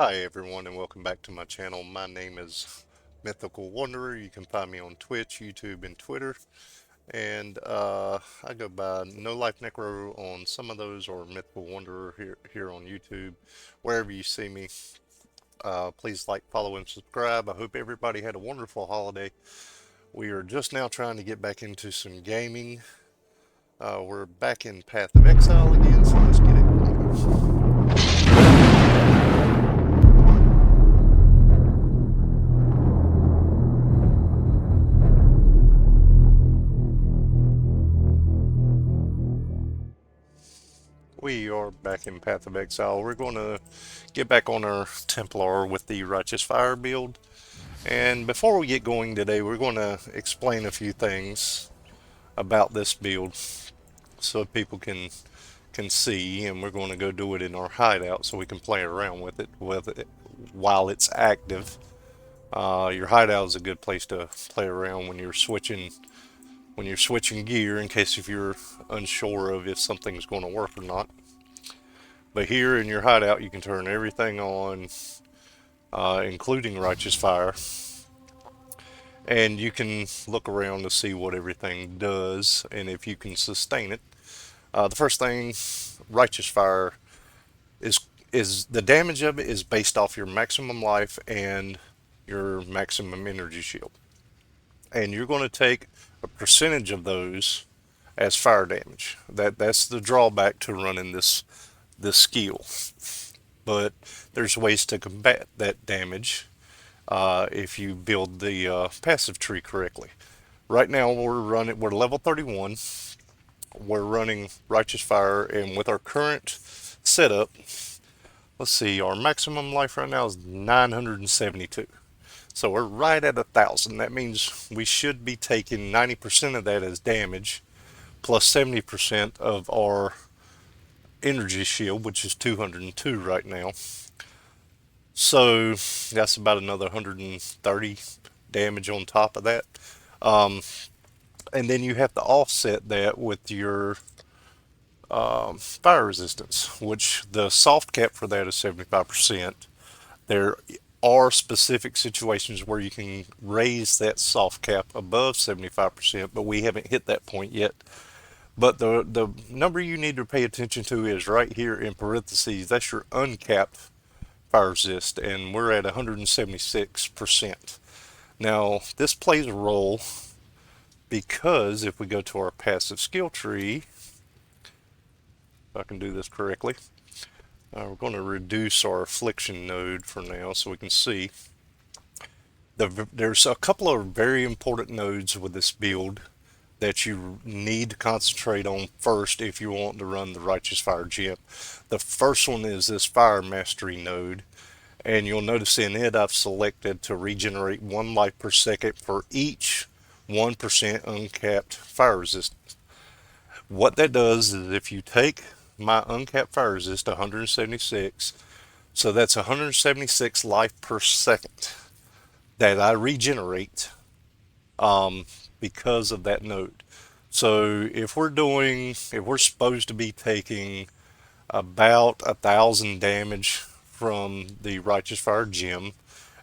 Hi everyone and welcome back to my channel. My name is Mythical Wanderer. You can find me on Twitch, YouTube, and Twitter. And I go by No Life Necro on some of those, or Mythical Wanderer here on YouTube. Wherever you see me, please like, follow, and subscribe. I hope everybody had a wonderful holiday. We are just now trying to get back into some gaming. We're back in Path of Exile again, so let's get it going. We are back in Path of Exile. We're going to get back on our Templar with the Righteous Fire build. And before we get going today, we're going to explain a few things about this build so people can see, and we're going to go do it in our hideout so we can play around with it while it's active. Your hideout is a good place to play around when you're switching gear in case if you're unsure of if something's going to work or not. But here in your hideout, you can turn everything on, including Righteous Fire, and you can look around to see what everything does and if you can sustain it. The first thing, Righteous Fire is the damage of it is based off your maximum life and your maximum energy shield, and you're going to take a percentage of those as fire damage. That's the drawback to running this skill. But there's ways to combat that damage if you build the passive tree correctly. Right now we're level 31. We're running Righteous Fire, and with our current setup, let's see, our maximum life right now is 972. So we're right at 1,000. That means we should be taking 90% of that as damage, plus 70% of our energy shield, which is 202 right now. So that's about another 130 damage on top of that. Um, and then you have to offset that with your fire resistance, which the soft cap for that is 75%. There are specific situations where you can raise that soft cap above 75%, but we haven't hit that point yet. But the number you need to pay attention to is right here in parentheses. That's your uncapped fire resist, and we're at 176%. Now, this plays a role because if we go to our passive skill tree, if I can do this correctly, we're going to reduce our Affliction node for now so we can see. There's a couple of very important nodes with this build that you need to concentrate on first if you want to run the Righteous Fire gem. The first one is this Fire Mastery node, and you'll notice in it I've selected to regenerate 1 life per second for each 1% uncapped fire resistance. What that does is if you take my uncapped fire resist 176, so that's 176 life per second that I regenerate because of that node. So if we're supposed to be taking about 1,000 damage from the Righteous Fire gem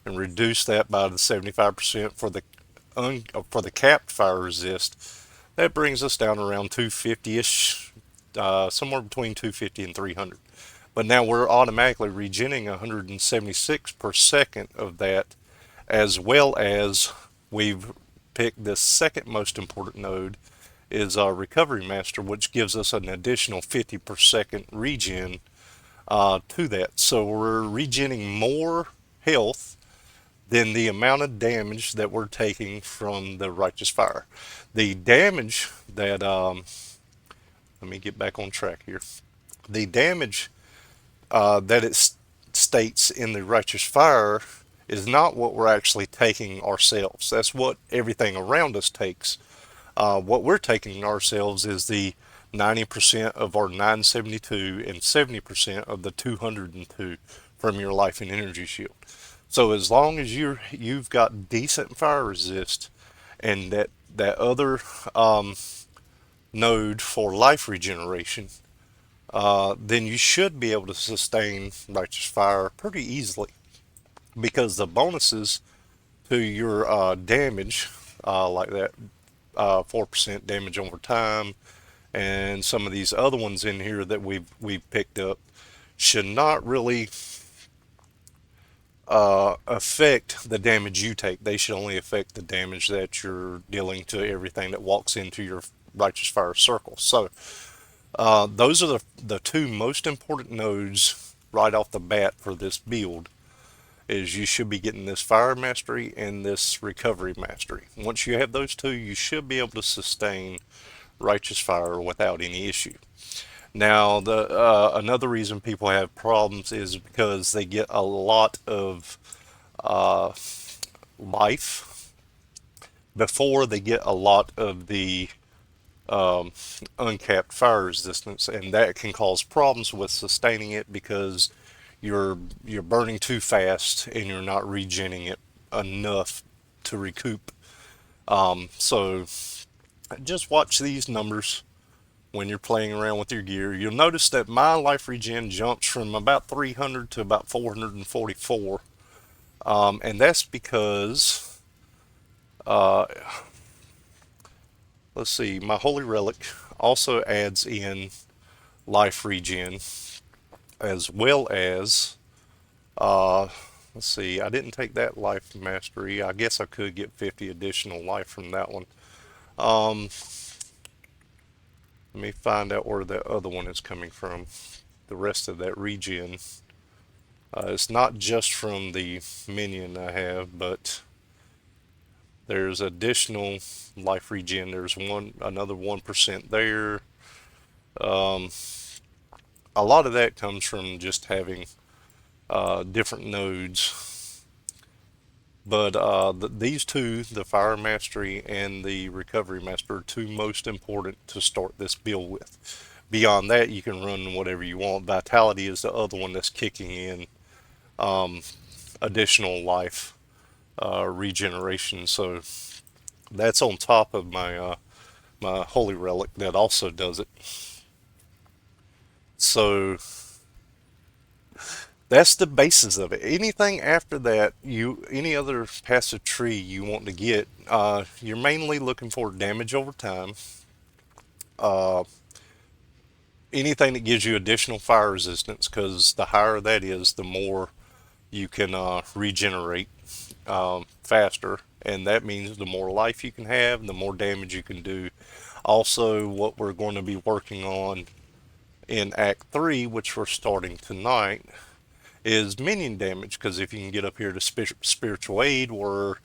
and reduce that by the 75% for the capped fire resist, that brings us down around 250-ish, somewhere between 250 and 300. But now we're automatically regenning 176 per second of that, as well as we've picked the second most important node is our Recovery Master, which gives us an additional 50 per second regen to that. So we're regenning more health than the amount of damage that we're taking from the Righteous Fire. The damage that, let me get back on track here. The damage that it states in the Righteous Fire is not what we're actually taking ourselves. That's what everything around us takes. What we're taking ourselves is the 90% of our 972 and 70% of the 202 from your life and energy shield. So as long as you've got decent fire resist and that other node for life regeneration, then you should be able to sustain Righteous Fire pretty easily because the bonuses to your damage, like that 4% damage over time, and some of these other ones in here that we've picked up, should not really affect the damage you take. They should only affect the damage that you're dealing to everything that walks into your Righteous Fire circle. So those are the two most important nodes right off the bat for this build. Is you should be getting this Fire Mastery and this Recovery Mastery. Once you have those two, you should be able to sustain Righteous Fire without any issue. Now, the another reason people have problems is because they get a lot of uh, life before they get a lot of the um, uncapped fire resistance, and that can cause problems with sustaining it because you're burning too fast and you're not regenning it enough to recoup. So just watch these numbers when you're playing around with your gear. You'll notice that my life regen jumps from about 300 to about 444, and that's because uh, let's see, my holy relic also adds in life regen as well as uh, let's see, I didn't take that life mastery. I guess I could get 50 additional life from that one. Um, Let me find out where that other one is coming from. The rest of that regen. It's not just from the minion I have, but there's additional life regen. There's another 1% there. Um, a lot of that comes from just having different nodes. But these two, the Fire Mastery and the Recovery Master, are two most important to start this build with. Beyond that, you can run whatever you want. Vitality is the other one that's kicking in um, additional life regeneration. So that's on top of my Holy Relic that also does it. So that's the basis of it. Anything after that, any other passive tree you want to get, you're mainly looking for damage over time. Uh, Anything that gives you additional fire resistance, because the higher that is, the more you can regenerate faster, and that means the more life you can have, the more damage you can do. Also, what we're going to be working on in Act 3, which we're starting tonight, is minion damage, because if you can get up here to spiritual aid, where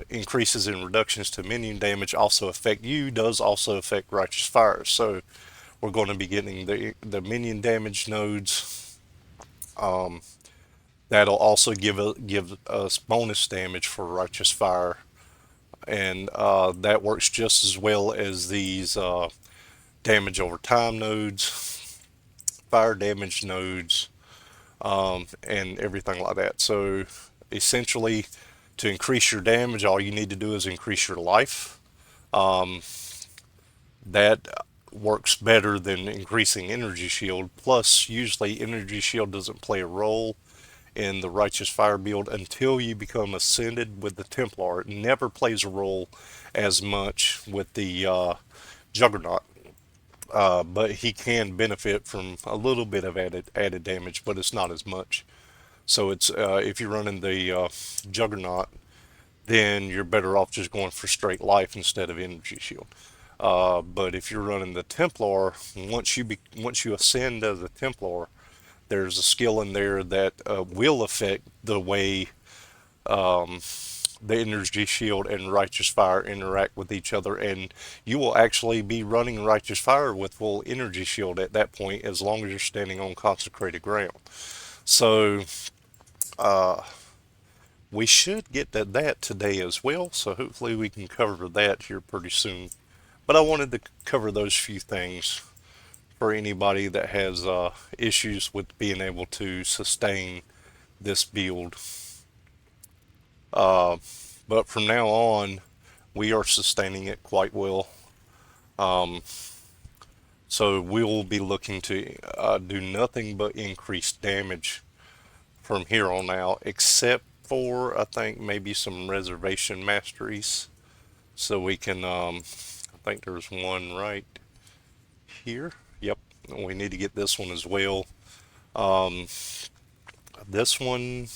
increases in reductions to minion damage also affect you, does also affect righteous fire. So we're going to be getting the minion damage nodes. Um, That'll also give us bonus damage for righteous fire, and that works just as well as these damage over time nodes, fire damage nodes, and everything like that. So essentially, to increase your damage, all you need to do is increase your life. Um, that works better than increasing energy shield. Plus, usually energy shield doesn't play a role in the righteous fire build until you become ascended with the Templar. It never plays a role as much with the Juggernaut. But he can benefit from a little bit of added damage, but it's not as much. So it's if you're running the Juggernaut, then you're better off just going for straight life instead of energy shield. But if you're running the Templar, once you ascend as a Templar, there's a skill in there that will affect the way um, the energy shield and righteous fire interact with each other, and you will actually be running righteous fire with full energy shield at that point, as long as you're standing on consecrated ground. So uh, we should get to that today as well. So hopefully we can cover that here pretty soon. But I wanted to cover those few things for anybody that has issues with being able to sustain this build. Uh, but from now on, we are sustaining it quite well. Um, So we'll be looking to do nothing but increase damage from here on out, except for, I think, maybe some reservation masteries. So we can, I think there's one right here. Yep, we need to get this one as well. Um, this one,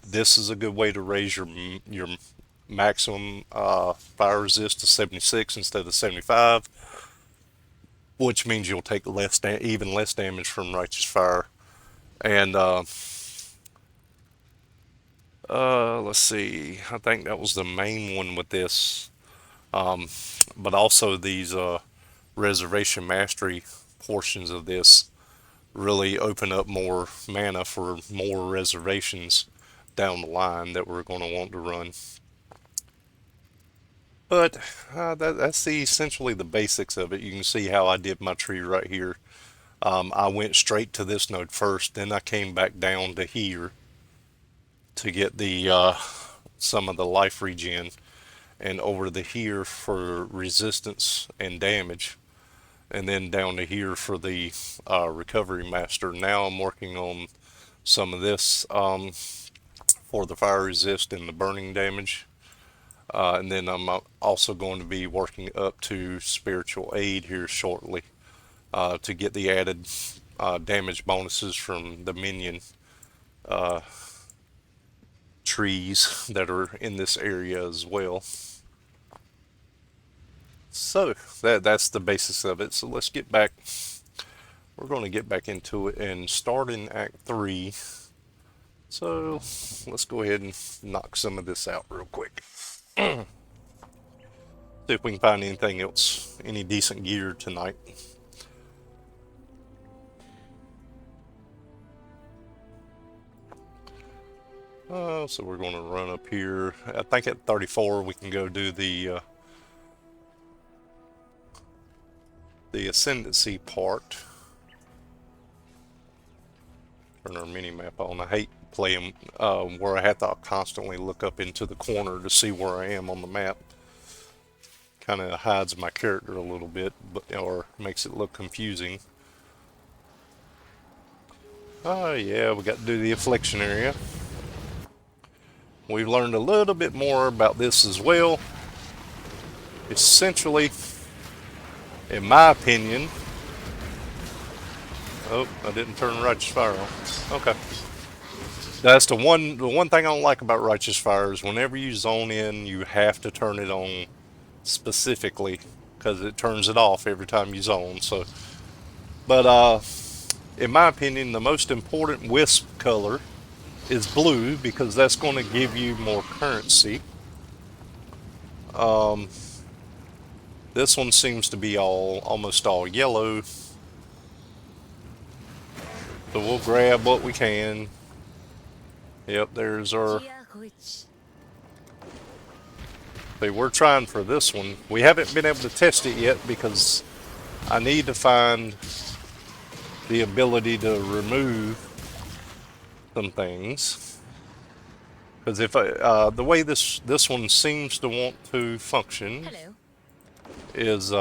this is a good way to raise your maximum fire resist to 76 instead of 75, which means you'll take even less damage from righteous fire. And let's see, I think that was the main one with this. But also these reservation mastery portions of this really open up more mana for more reservations down the line that we're going to want to run. But that's essentially the basics of it. You can see how I did my tree right here. I went straight to this node first, then I came back down to here to get the some of the life regen, and over to here for resistance and damage, and then down to here for the recovery master. Now I'm working on some of this for the fire resist and the burning damage. And then I'm also going to be working up to spiritual aid here shortly to get the added damage bonuses from the minion trees that are in this area as well. So that's the basis of it. So let's get back. We're going to get back into it and start in Act 3. So let's go ahead and knock some of this out real quick. See if we can find anything else, any decent gear tonight. So we're going to run up here. I think at 34 we can go do the ascendancy part. Turn our mini map on. I hate playing where I have to constantly look up into the corner to see where I am on the map. Kind of hides my character a little bit, or makes it look confusing. Oh yeah, we got to do the Affliction area. We've learned a little bit more about this as well. Essentially, in my opinion... Oh, I didn't turn Righteous Fire on. Okay. That's the one thing I don't like about Righteous Fire is whenever you zone in, you have to turn it on specifically, because it turns it off every time you zone. So, but in my opinion, the most important wisp color is blue, because that's going to give you more currency. This one seems to be almost all yellow, so we'll grab what we can. Yep, there's our... See, we're trying for this one. We haven't been able to test it yet because I need to find the ability to remove some things. Because if the way this one seems to want to function is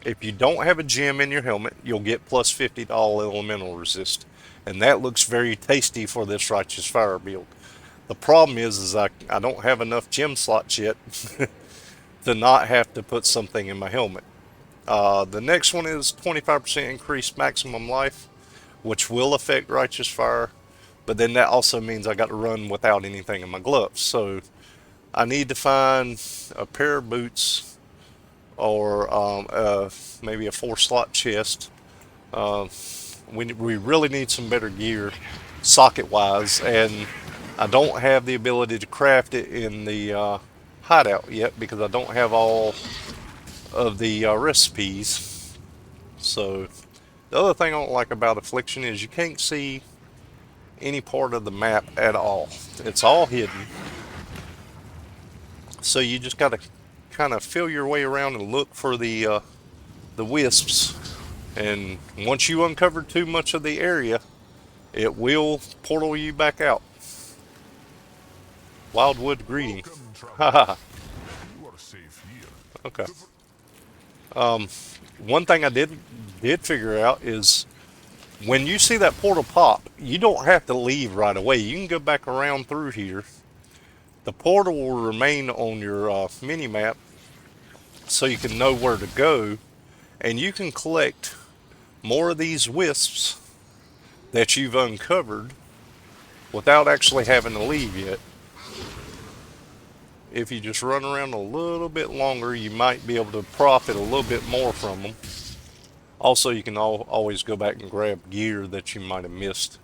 if you don't have a gem in your helmet, you'll get plus 50 to all elemental resist, and that looks very tasty for this Righteous Fire build. The problem is I don't have enough gem slots yet to not have to put something in my helmet. The next one is 25% increased maximum life, which will affect Righteous Fire, but then that also means I got to run without anything in my gloves. So I need to find a pair of boots or maybe a 4-slot chest. We really need some better gear socket-wise, and I don't have the ability to craft it in the hideout yet because I don't have all of the recipes. So the other thing I don't like about Affliction is you can't see any part of the map at all. It's all hidden. So you just got to kind of feel your way around and look for the wisps. And once you uncover too much of the area, it will portal you back out. Wildwood greeting. Haha. You are safe here. Okay. One thing I did figure out is when you see that portal pop, you don't have to leave right away. You can go back around through here. The portal will remain on your mini map, so you can know where to go, and you can collect more of these wisps that you've uncovered without actually having to leave yet. If you just run around a little bit longer, you might be able to profit a little bit more from them. Also, you can always go back and grab gear that you might have missed.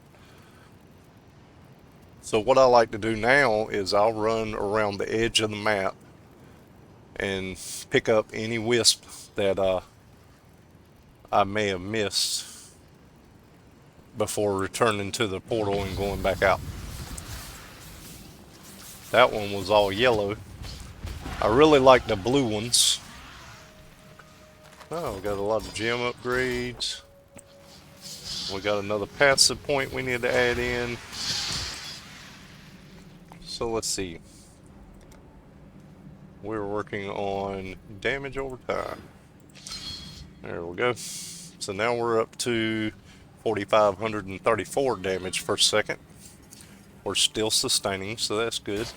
So what I like to do now is I'll run around the edge of the map and pick up any wisp that I may have missed before returning to the portal and going back out. That one was all yellow. I really like the blue ones. Oh, we got a lot of gem upgrades. We got another passive point we need to add in. So let's see. We're working on damage over time. There we go. So now we're up to 4,534 damage per second. We're still sustaining, so that's good.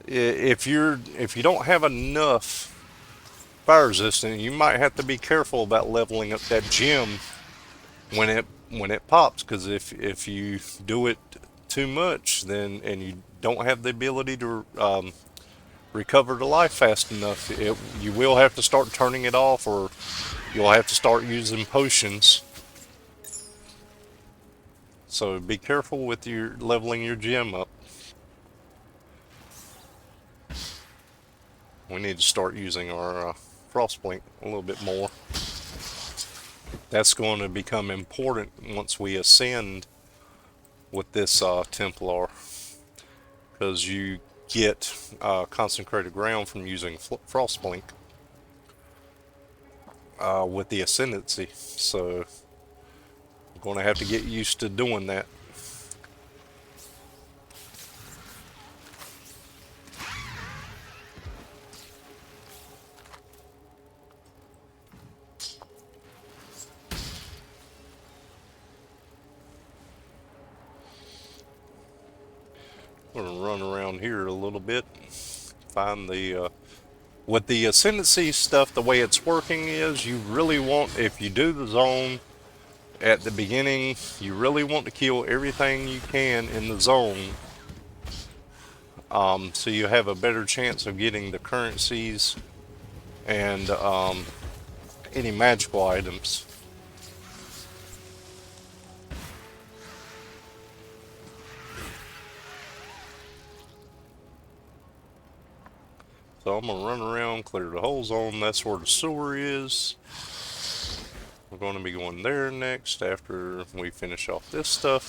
If you don't have enough fire resistance, you might have to be careful about leveling up that gem when it pops, because if you do it too much, then and you don't have the ability to recover to life fast enough, you will have to start turning it off, or you'll have to start using potions. So be careful with your leveling your gem up. We need to start using our frostblink a little bit more. That's going to become important once we ascend with this Templar, because you get consecrated ground from using frostblink with the ascendancy. So I'm going to have to get used to doing that. I'm going to run around here a little bit, find the with the ascendancy stuff. The way it's working is, you really want, if you do the zone at the beginning, you really want to kill everything you can in the zone, so you have a better chance of getting the currencies and any magical items. So I'm going to run around, clear the whole zone. That's where the sewer is. We're going to be going there next after we finish off this stuff.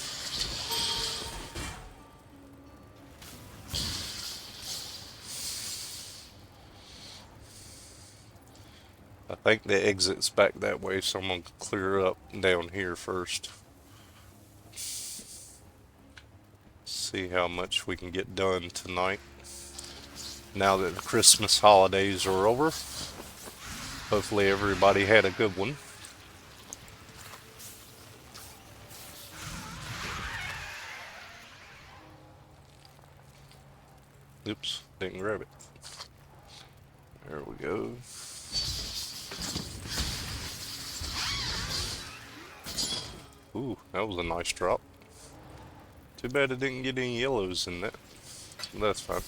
I think the exit's back that way, so I'm going to clear up down here first. See how much we can get done tonight, now that the Christmas holidays are over. Hopefully everybody had a good one. Oops, didn't grab it. There we go. Ooh, that was a nice drop. Too bad it didn't get any yellows in that. That's fine.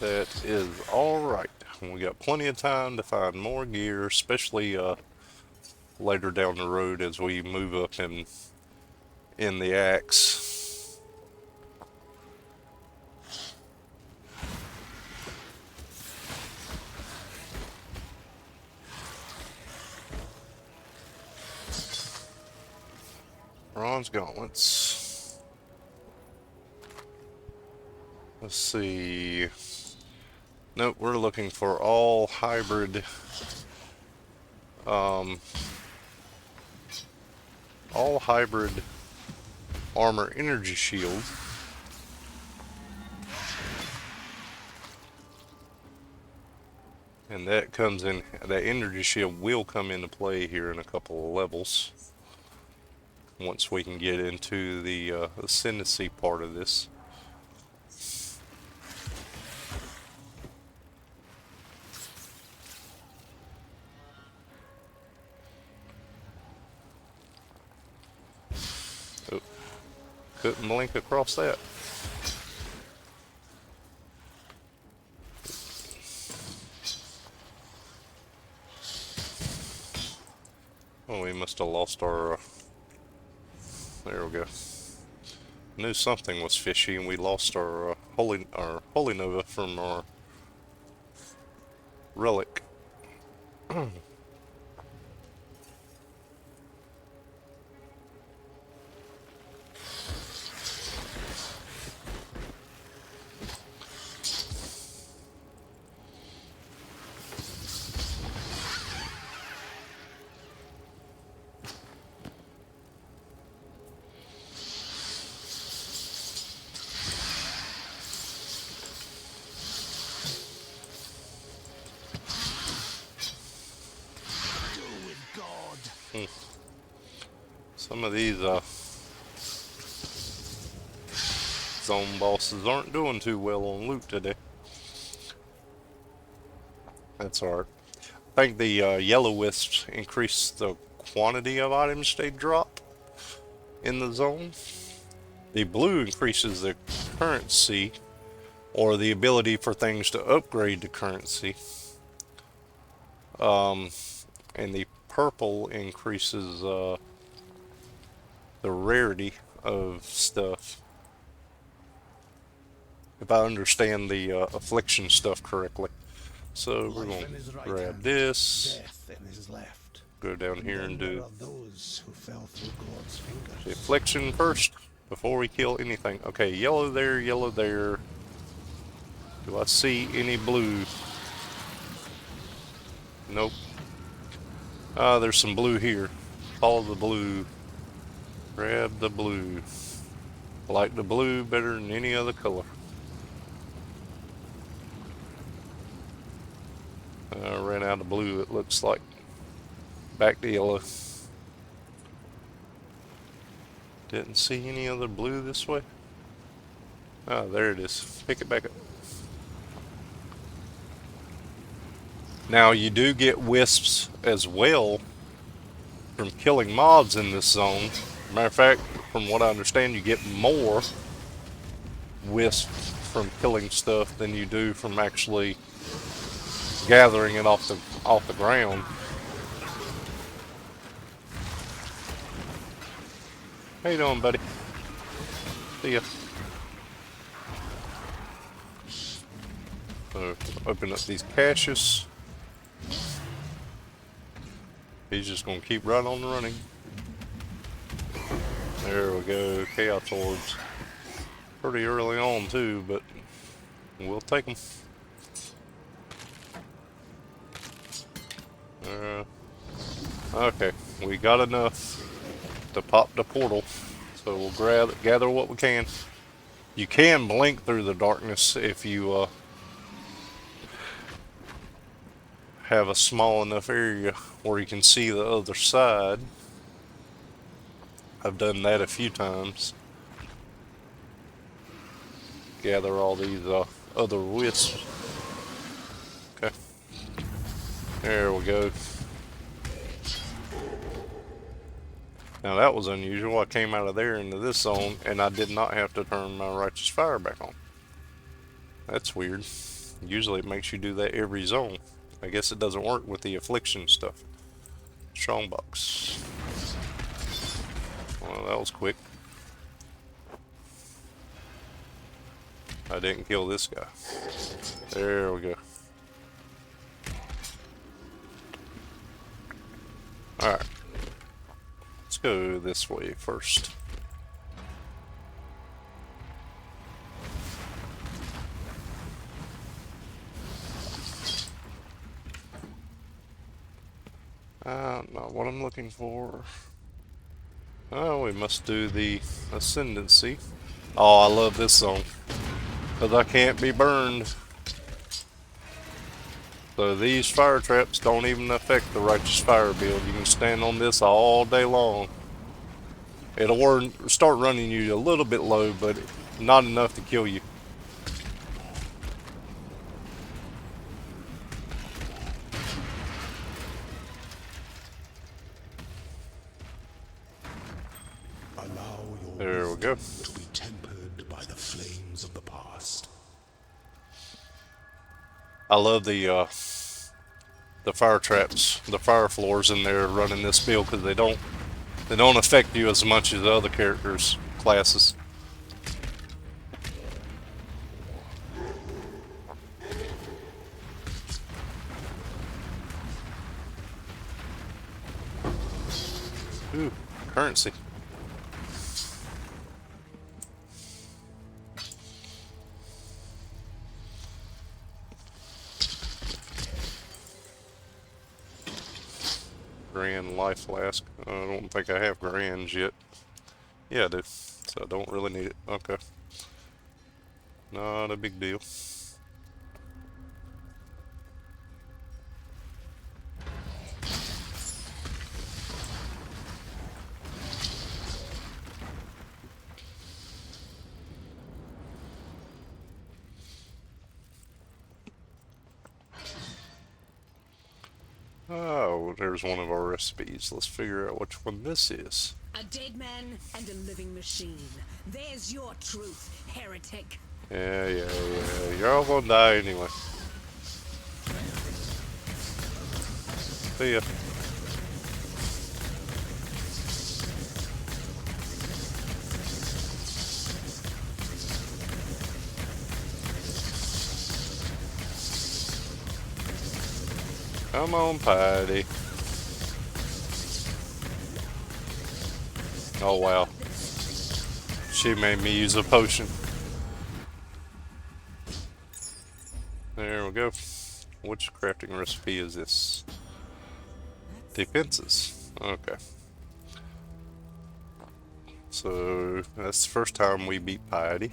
That is alright. We got plenty of time to find more gear, especially later down the road as we move up in the axe. Bronze gauntlets. Let's see. Nope, we're looking for all hybrid all hybrid armor energy shield. And that comes in, that energy shield will come into play here in a couple of levels once we can get into the ascendancy part of this. Oh, couldn't blink across that. Oh, we must have lost our. There we go. Knew something was fishy, and we lost our holy nova from our relic. Some of these zone bosses aren't doing too well on loot today. That's alright. I think the yellow wisps increase the quantity of items they drop in the zone. The blue increases the currency, or the ability for things to upgrade to currency. And the purple increases the rarity of stuff. If I understand the affliction stuff correctly. So we're going to grab this, go down here and do the affliction first before we kill anything. Okay, yellow there, yellow there. Do I see any blue? Nope. There's some blue here. Follow the blue. Grab the blue. I like the blue better than any other color. Ran out of blue, it looks like. Back to yellow. Didn't see any other blue this way. Ah, there it is. Pick it back up. Now you do get wisps as well from killing mobs in this zone. Matter of fact, from what I understand, you get more wisps from killing stuff than you do from actually gathering it off the ground. How you doing, buddy? See ya. So open up these caches. He's just gonna keep right on running. There we go. Chaos orbs. Pretty early on too, but we'll take them. Okay, we got enough to pop the portal, so we'll gather what we can. You can blink through the darkness if you have a small enough area where you can see the other side. I've done that a few times. Gather all these other wisps. Okay. There we go. Now that was unusual. I came out of there into this zone and I did not have to turn my righteous fire back on. That's weird. Usually it makes you do that every zone. I guess it doesn't work with the affliction stuff. Strongbox. Well, that was quick. I didn't kill this guy. There we go. Alright. Let's go this way first. Not what I'm looking for. Oh, we must do the ascendancy. Oh, I love this zone. Because I can't be burned. So these fire traps don't even affect the righteous fire build. You can stand on this all day long. It'll start running you a little bit low, but not enough to kill you. There we go. To be tempered by the flames of the past. I love the fire traps, the fire floors in there running this build because they don't affect you as much as the other characters' classes. Ooh, currency. Grand life flask. I don't think I have grands yet. Yeah, I do. So I don't really need it. Okay. Not a big deal. Oh, there's one of our recipes. Let's figure out which one this is. A dead man and a living machine. There's your truth, heretic. Yeah. You're all gonna die anyway. See ya. Come on, Patty. Oh, wow. She made me use a potion. There we go. Which crafting recipe is this? Defenses. Okay. So, that's the first time we beat Piety.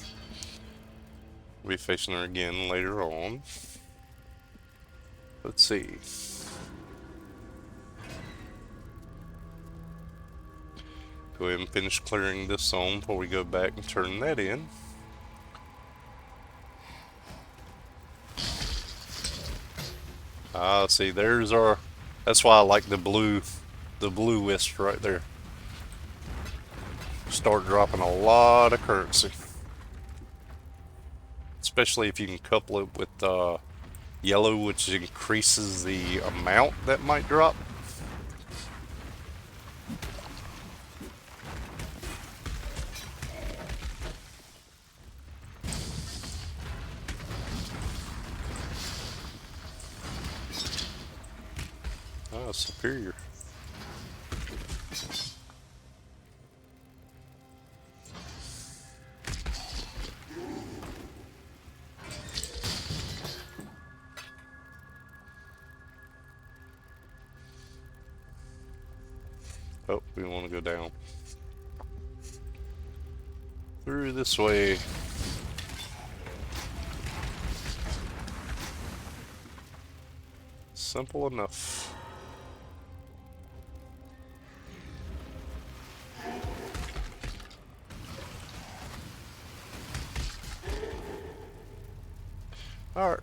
We'll be facing her again later on. Let's see. Go ahead and finish clearing this zone before we go back and turn that in. Ah, see, there's our... That's why I like the blue wisp right there. Start dropping a lot of currency. Especially if you can couple it with yellow, which increases the amount that might drop. Oh, superior. Oh, we want to go down. Through this way. Simple enough. Alright,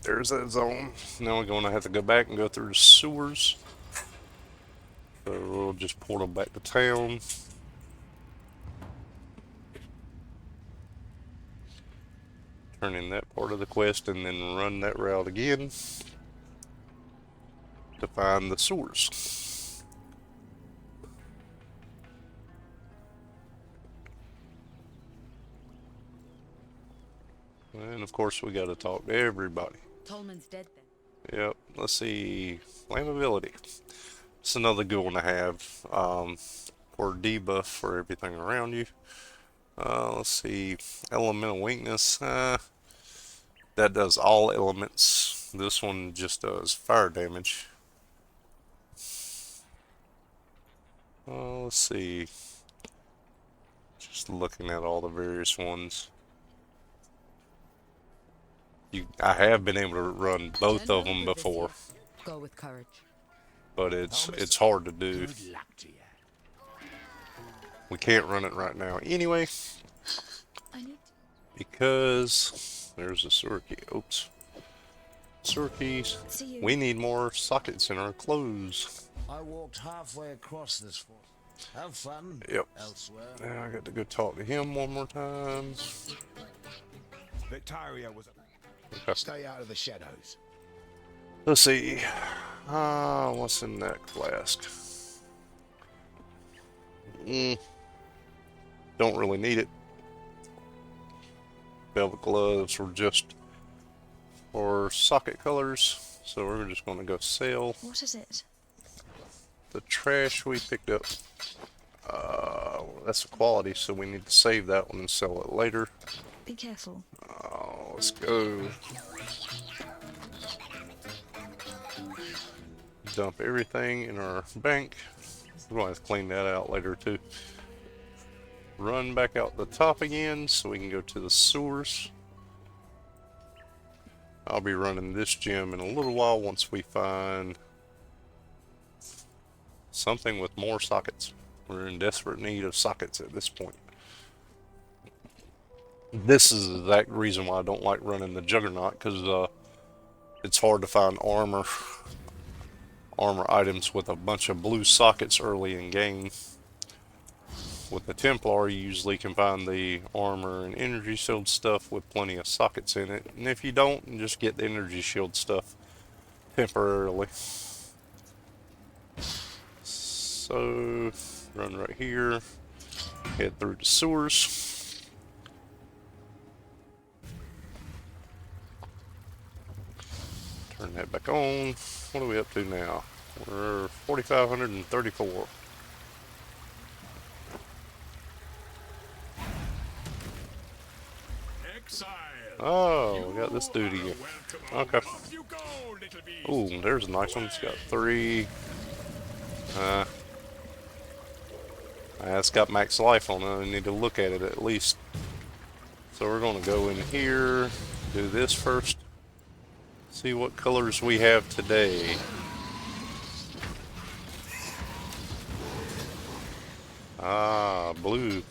there's that zone. Now we're going to have to go back and go through the sewers. So we'll just portal back to town. Turn in that part of the quest and then run that route again to find the sewers. And of course we gotta talk to everybody. Tolman's dead then. Yep, let's see. Flammability. It's another good one to have for debuff for everything around you. Let's see. Elemental weakness. That does all elements. This one just does fire damage. Let's see. Just looking at all the various ones. I have been able to run both of General them with before, you. Go with courage. but it's hard to do. Good luck to you. We can't run it right now anyway I need because there's a sewer key. Oops, sewer keys. to see you. We need more sockets in our clothes. I walked halfway across this fort. Have fun Yep. elsewhere. Now I got to go talk to him one more time. Victaria was. Okay. Stay out of the shadows. Let's see. What's in that flask? Don't really need it. Velvet gloves were just for socket colors, so we're just going to go sell What is it? the trash we picked up. That's a quality, so we need to save that one and sell it later. Be careful. Oh, let's go. Dump everything in our bank. We're going to have to clean that out later too. Run back out the top again so we can go to the sewers. I'll be running this gym in a little while once we find something with more sockets. We're in desperate need of sockets at this point. This is the exact reason why I don't like running the Juggernaut, because it's hard to find armor items with a bunch of blue sockets early in game. With the Templar, you usually can find the armor and energy shield stuff with plenty of sockets in it. And if you don't, you just get the energy shield stuff temporarily. So, run right here, head through the sewers. Turn that back on. What are we up to now? We're 4,534. Exile. Oh, we got this dude again. Okay. Off you go, little beast. Ooh, there's a nice one. It's got 3. It's got max life on it. I need to look at it at least. So we're going to go in here, do this first. See what colors we have today. Blue.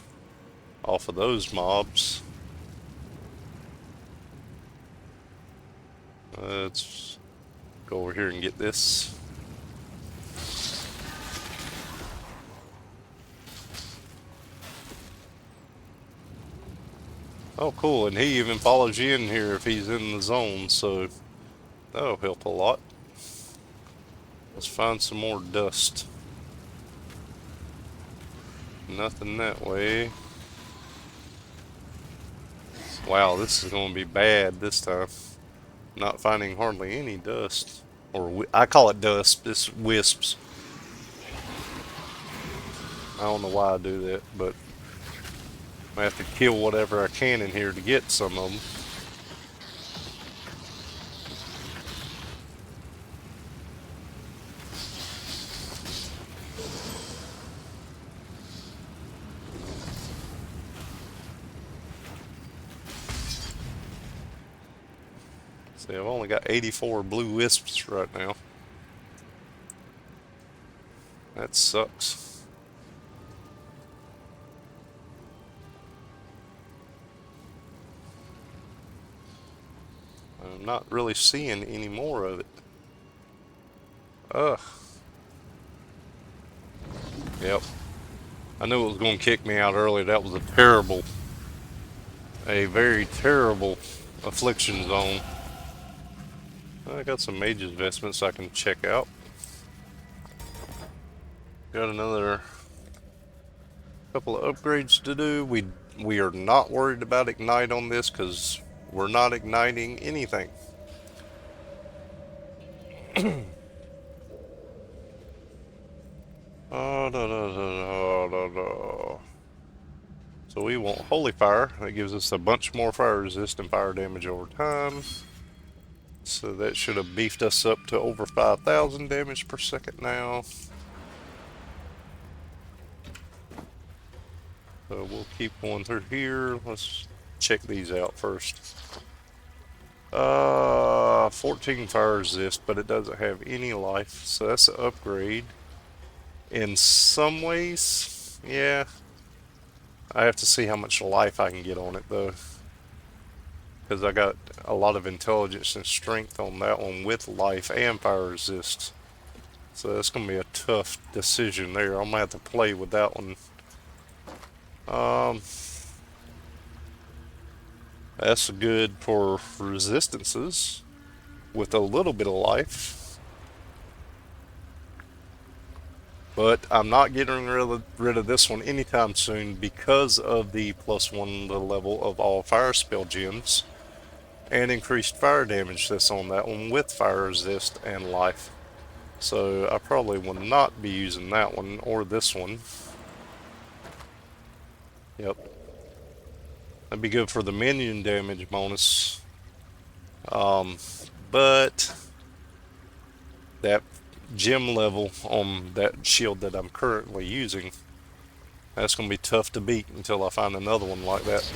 Off of those mobs. Let's go over here and get this. Oh, cool. And he even follows you in here if he's in the zone, so that'll help a lot. Let's find some more dust. Nothing that way. Wow, this is going to be bad this time. Not finding hardly any dust. Or I call it dust. It's wisps. I don't know why I do that, but I have to kill whatever I can in here to get some of them. See, I've only got 84 blue wisps right now. That sucks. I'm not really seeing any more of it. Ugh. Yep. I knew it was going to kick me out early. That was a very terrible affliction zone. I got some mage's vestments I can check out. Got another couple of upgrades to do. We are not worried about ignite on this because we're not igniting anything. So we want Holy Fire. That gives us a bunch more fire resist and fire damage over time. So that should have beefed us up to over 5,000 damage per second now. So we'll keep going through here. Let's check these out first. 14 fire resist, but it doesn't have any life, so that's an upgrade. In some ways, yeah. I have to see how much life I can get on it though, because I got a lot of intelligence and strength on that one with life and fire resist. So that's gonna be a tough decision there. I'm gonna have to play with that one. Um, that's good for resistances with a little bit of life. But I'm not getting rid of this one anytime soon because of the +1 to the level of all fire spell gems and increased fire damage that's on that one with fire resist and life. So I probably will not be using that one or this one. Yep. That'd be good for the minion damage bonus. But that gem level on that shield that I'm currently using, that's going to be tough to beat until I find another one like that.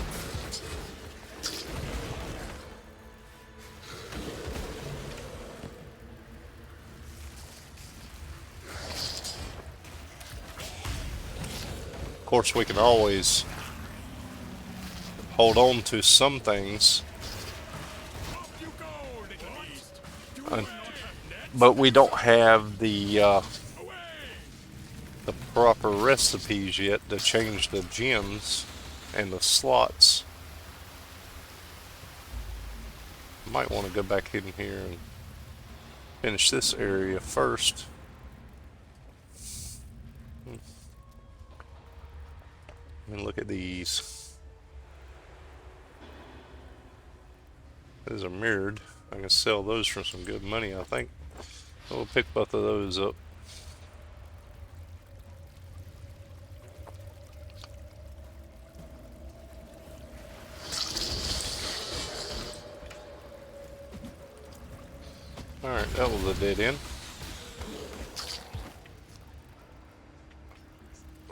Of course, we can always hold on to some things, but we don't have the proper recipes yet to change the gems and the slots. Might want to go back in here and finish this area first. And look at these. These are mirrored. I can sell those for some good money, I think. We'll pick both of those up. Alright, that was a dead end.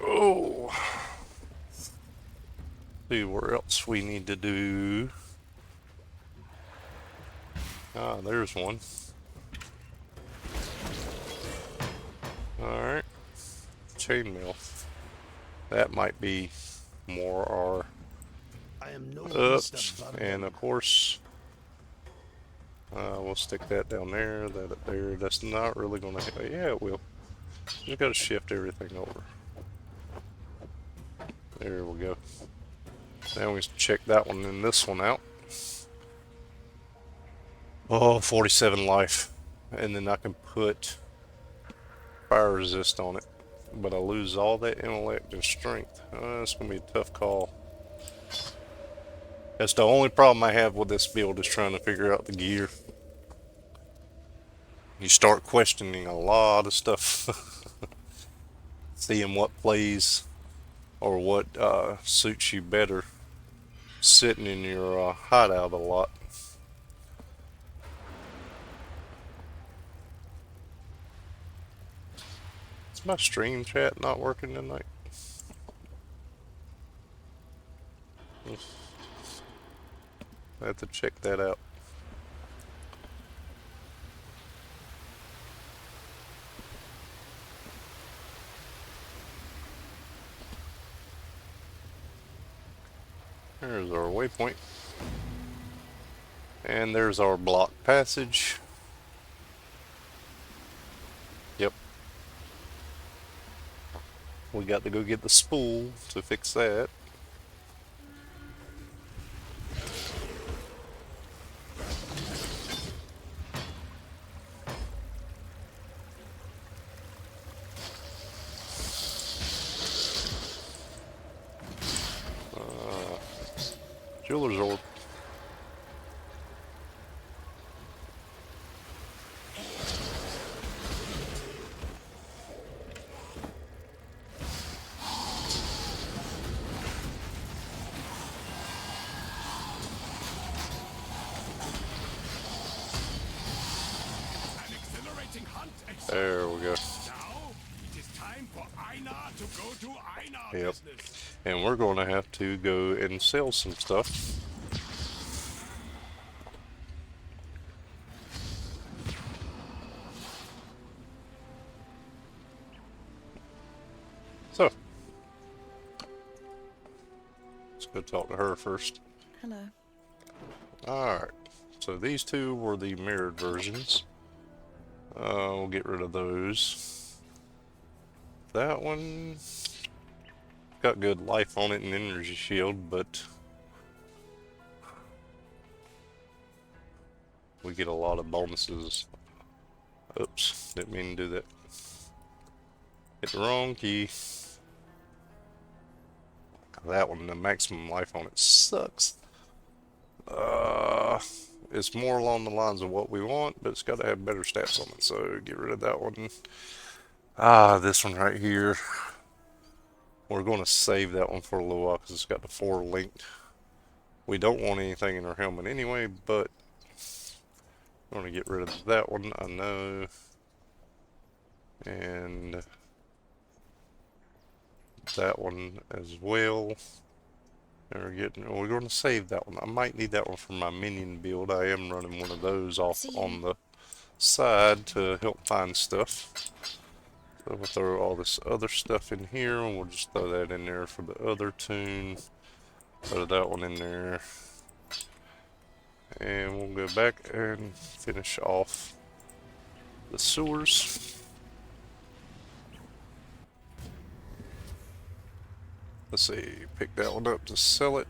Oh! See where else we need to do. Ah, there's one. Alright. Chainmail. That might be more our I am no ups. And of course, we'll stick that down there, that up there. That's not really going to help. Yeah, it will. Just got to shift everything over. There we go. Now we check that one and this one out. Oh, 47 life. And then I can put fire resist on it. But I lose all that intellect and strength. That's going to be a tough call. That's the only problem I have with this build, is trying to figure out the gear. You start questioning a lot of stuff. Seeing what plays or what suits you better sitting in your hideout a lot. Is my stream chat not working tonight? I have to check that out. There's our waypoint. And there's our block passage. Yep. We got to go get the spool to fix that. Jeweler's orb. There we go. Now it is time for Einar to go to Einar Yep. business. And we're going to have to go and sell some stuff. So, let's go talk to her first. Hello. Alright, so these two were the mirrored versions. We'll get rid of those. That one got good life on it and energy shield, but we get a lot of bonuses. Oops, didn't mean to do that. Hit the wrong key. That one, the maximum life on it sucks. It's more along the lines of what we want, but it's got to have better stats on it, so get rid of that one. This one right here. We're going to save that one for a little while because it's got the 4 linked. We don't want anything in our helmet anyway, but I'm going to get rid of that one, I know. And that one as well. We're going to save that one. I might need that one for my minion build. I am running one of those off on the side to help find stuff. So we'll throw all this other stuff in here, and we'll just throw that in there for the other tune. Throw that one in there. And we'll go back and finish off the sewers. Let's see, pick that one up to sell it.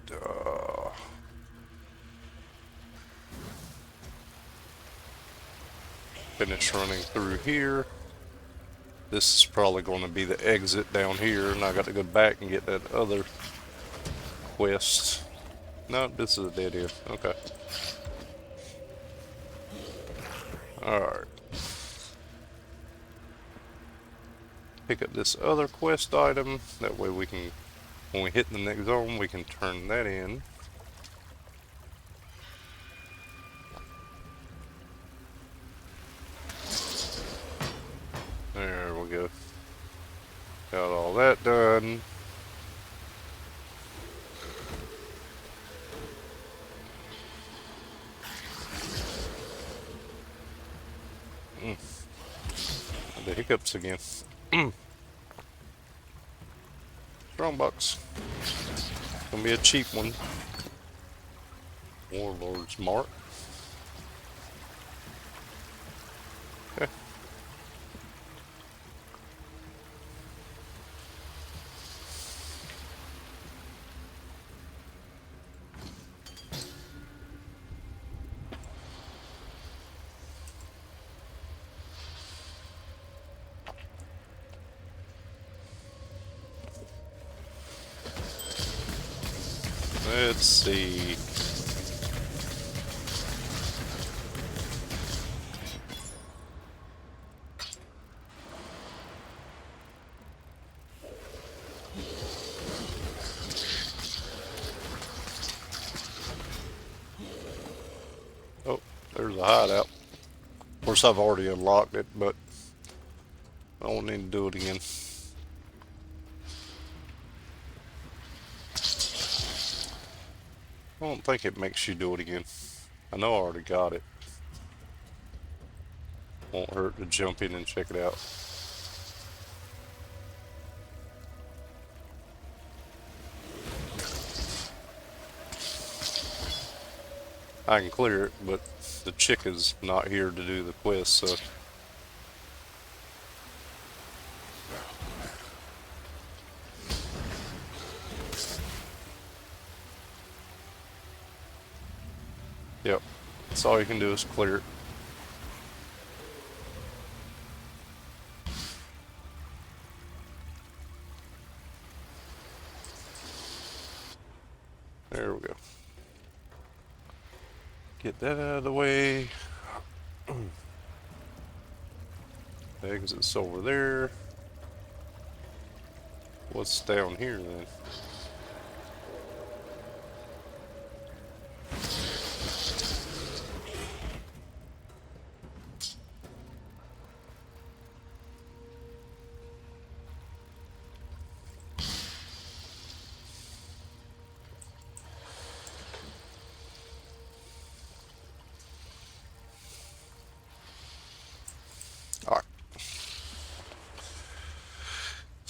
Finish running through here. This is probably going to be the exit down here, and I got to go back and get that other quest. No, this is a dead end. Okay. Alright. Pick up this other quest item. That way we can, when we hit the next zone, we can turn that in. There we go. Got all that done. The hiccups again. Strong box. Gonna be a cheap one. Warlord's Mark. Okay. Let's see. Oh, there's a hideout. Of course, I've already unlocked it, but I don't need to do it again. I don't think it makes you do it again. I know I already got it. Won't hurt to jump in and check it out. I can clear it, but the chick is not here to do the quest, so... Yep, that's all you can do is clear it. There we go. Get that out of the way. The exit's over there. What's down here then?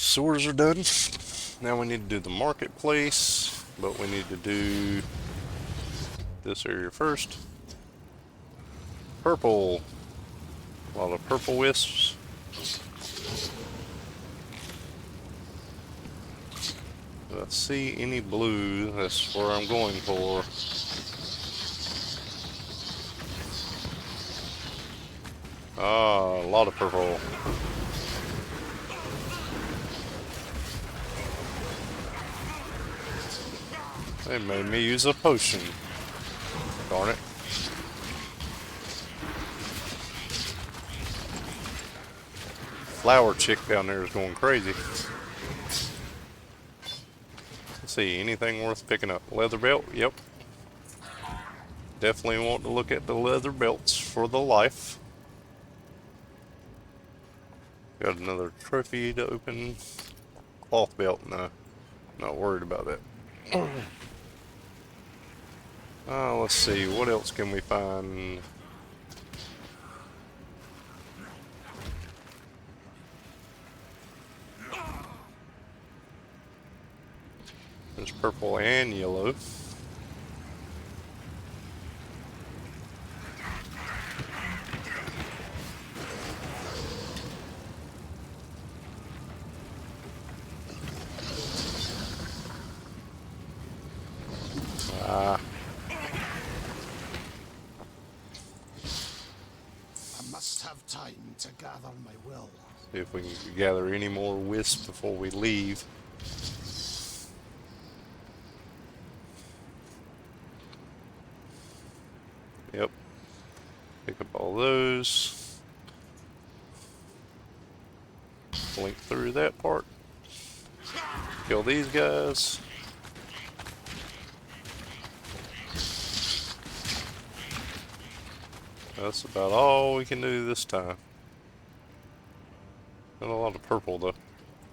Sewers are done. Now we need to do the marketplace, but we need to do this area first. Purple. A lot of purple wisps. Do I see any blue? That's where I'm going for. Ah, a lot of purple. They made me use a potion. Darn it. Flower chick down there is going crazy. Let's see, anything worth picking up? Leather belt? Yep. Definitely want to look at the leather belts for the life. Got another trophy to open. Cloth belt, no. Not worried about that. Let's see, what else can we find? There's purple and yellow. I must have time to gather my will. See if we can gather any more wisps before we leave. Yep. Pick up all those. Blink through that part. Kill these guys. That's about all we can do this time. Got a lot of purple though.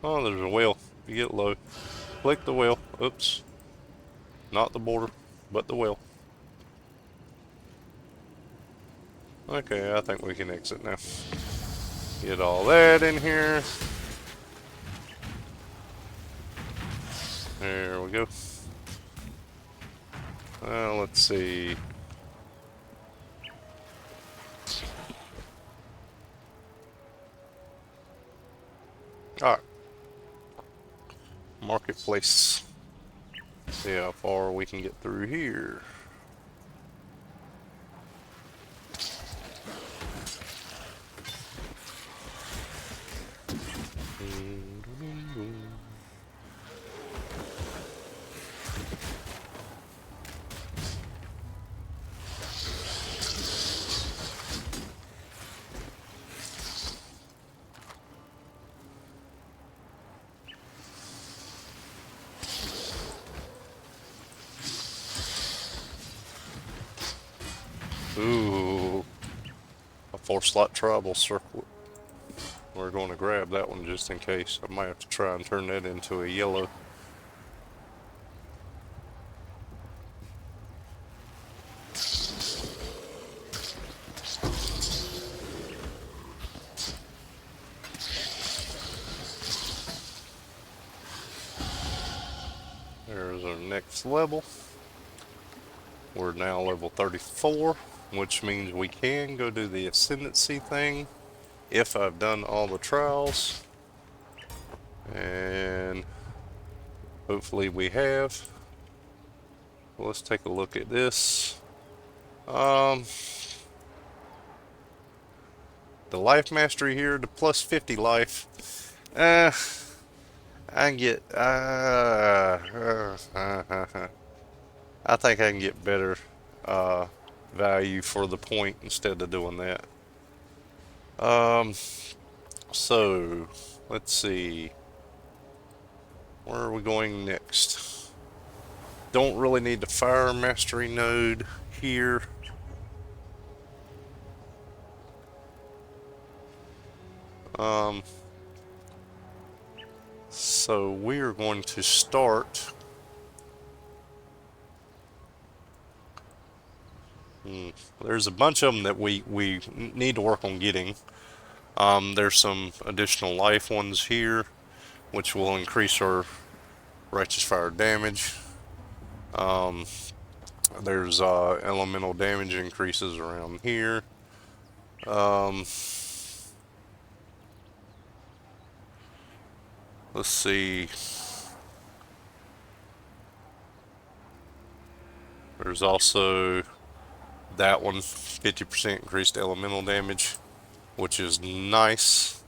Oh, there's a whale. You get low. Click the whale. Oops. Not the border, but the whale. Okay, I think we can exit now. Get all that in here. There we go. Let's see. Alright. Marketplace. See how far we can get through here. Ooh, a 4-slot tribal circlet. We're going to grab that one just in case. I might have to try and turn that into a yellow. There's our next level. We're now level 34, which means we can go do the ascendancy thing if I've done all the trials. And hopefully we have. Let's take a look at this. The life mastery here, the plus 50 life. I can get I think I can get better value for the point instead of doing that. So let's see. Where are we going next? Don't really need the fire mastery node here. So we are going to start. There's a bunch of them that we need to work on getting. There's some additional life ones here. which will increase our righteous fire damage. There's elemental damage increases around here. Let's see. There's also that one, 50% increased elemental damage, which is nice.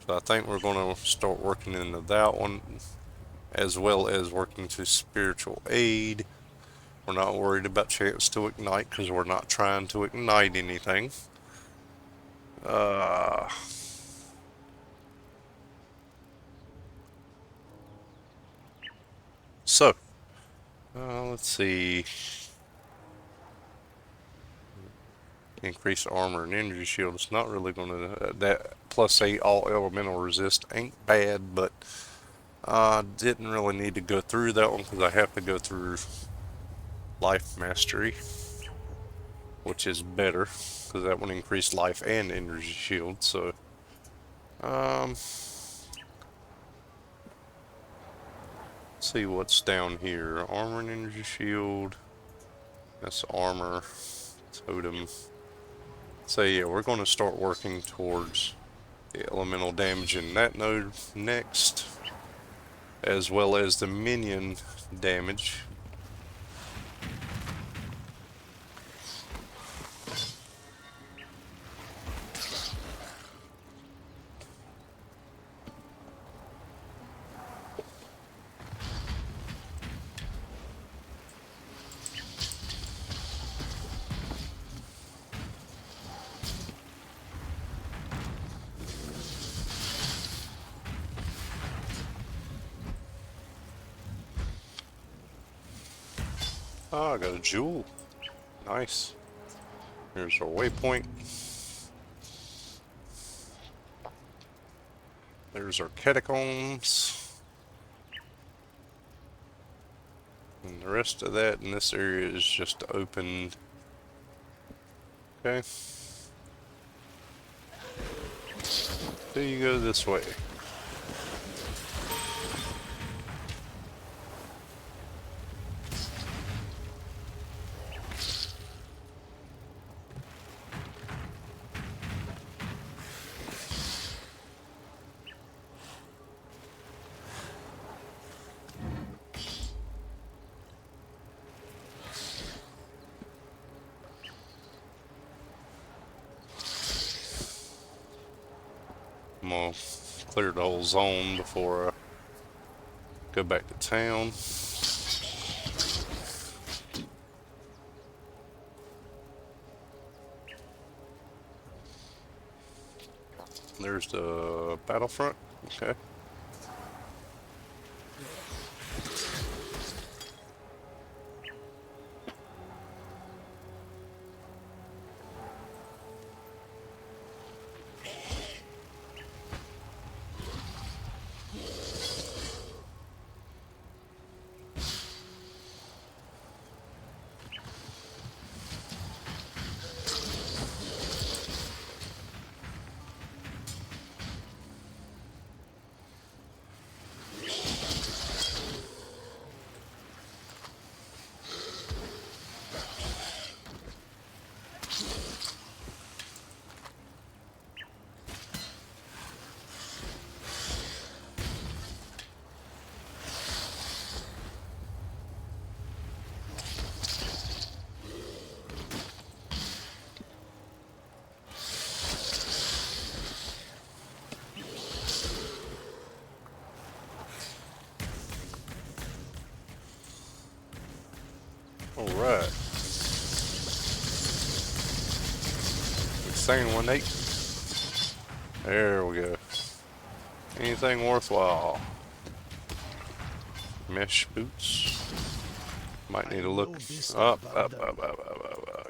So I think we're going to start working into that one, as well as working to spiritual aid. We're not worried about chance to ignite because we're not trying to ignite anything. So, let's see. Increase armor and energy shield. It's not really going to... that +8 all elemental resist ain't bad, but I didn't really need to go through that one because I have to go through life mastery, which is better because that one increased life and energy shield. So, see what's down here. Armor and energy shield. That's armor. Totem. So yeah, we're going to start working towards the elemental damage in that node next, as well as the minion damage. Oh, I got a jewel. Nice. Here's our waypoint. There's our catacombs. And the rest of that in this area is just open. Okay. So you go this way. I'm gonna clear the whole zone before I go back to town. There's the battlefront. Okay. Alright. Insane 1-8. There we go. Anything worthwhile. Mesh boots. Might need to look up.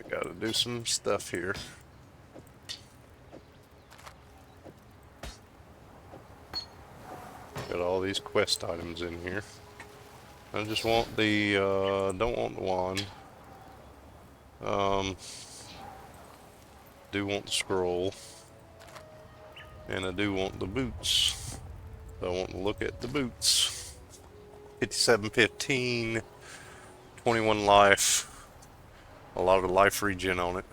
Gotta do some stuff here. Got all these quest items in here. I just want the, don't want the wand. Do want the scroll. And I do want the boots. So I want to look at the boots. 5715, 21 life, a lot of life regen on it.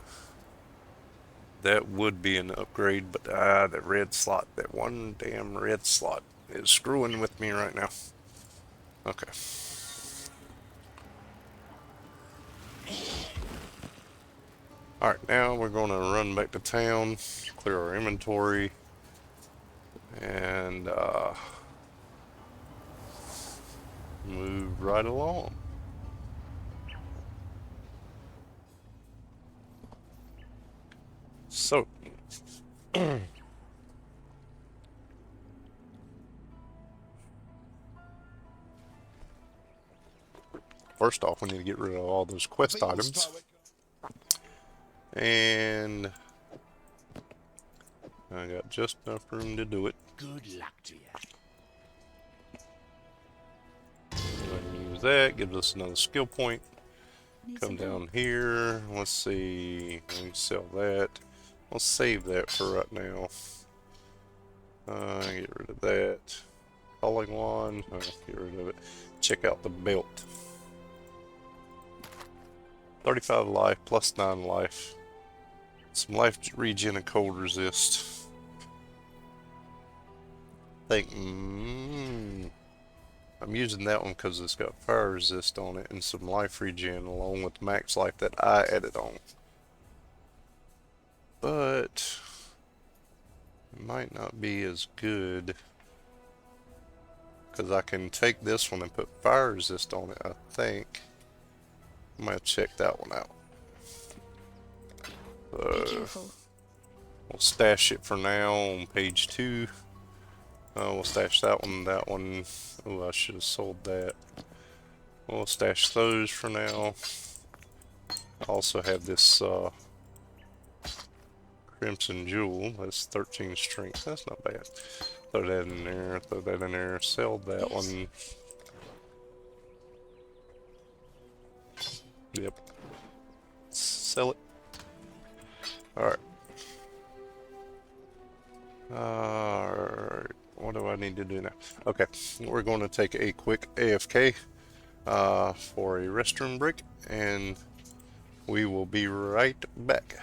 That would be an upgrade, but the red slot, that one damn red slot is screwing with me right now. Okay. Alright, now we're going to run back to town, clear our inventory, and move right along. So, first off, we need to get rid of all those quest items. And I got just enough room to do it. Good luck to you. Go ahead and use that, gives us another skill point. Come down here, let's see, we can sell that. I'll save that for right now. Get rid of that. Calling wand, get rid of it. Check out the belt. 35 life, plus 9 life. Some life regen and cold resist. I think, I'm using that one because it's got fire resist on it and some life regen along with max life that I added on. But it might not be as good because I can take this one and put fire resist on it, I think. I'm going to check that one out. Be careful. We'll stash it for now on page 2. We'll stash that one, that one. Oh, I should have sold that. We'll stash those for now. I also have this Crimson Jewel. That's 13 strength. That's not bad. Throw that in there. Throw that in there. Sell that one. Yep. Sell it. Alright. Alright. What do I need to do now? Okay. We're going to take a quick AFK for a restroom break, and we will be right back.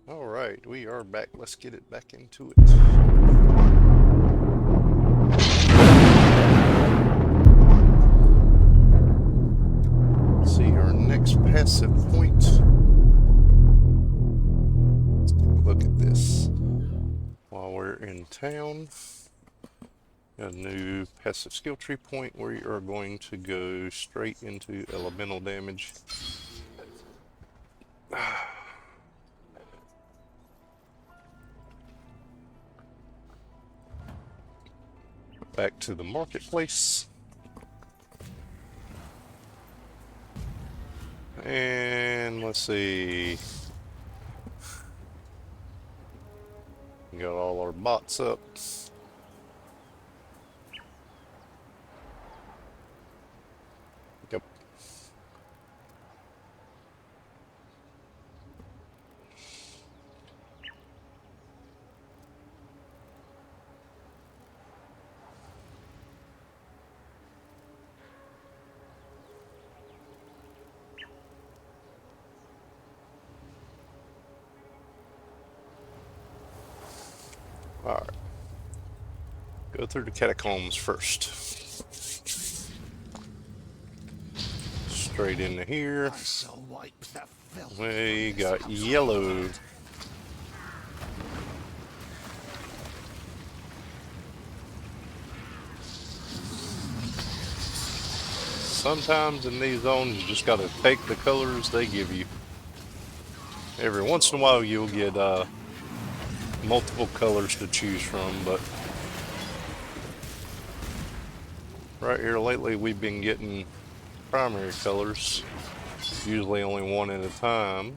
Alright, we are back. Let's get it back into it. Let's see our next passive point. Let's take a look at this. While we're in town, got a new passive skill tree point where you are going to go straight into elemental damage. Back to the marketplace. And let's see. We got all our bots up. Yep. Alright. Go through the catacombs first. Straight into here. I shall wipe the filth. We got yellow. Sometimes in these zones you just gotta take the colors they give you. Every once in a while you'll get multiple colors to choose from, but right here lately we've been getting primary colors, usually only one at a time.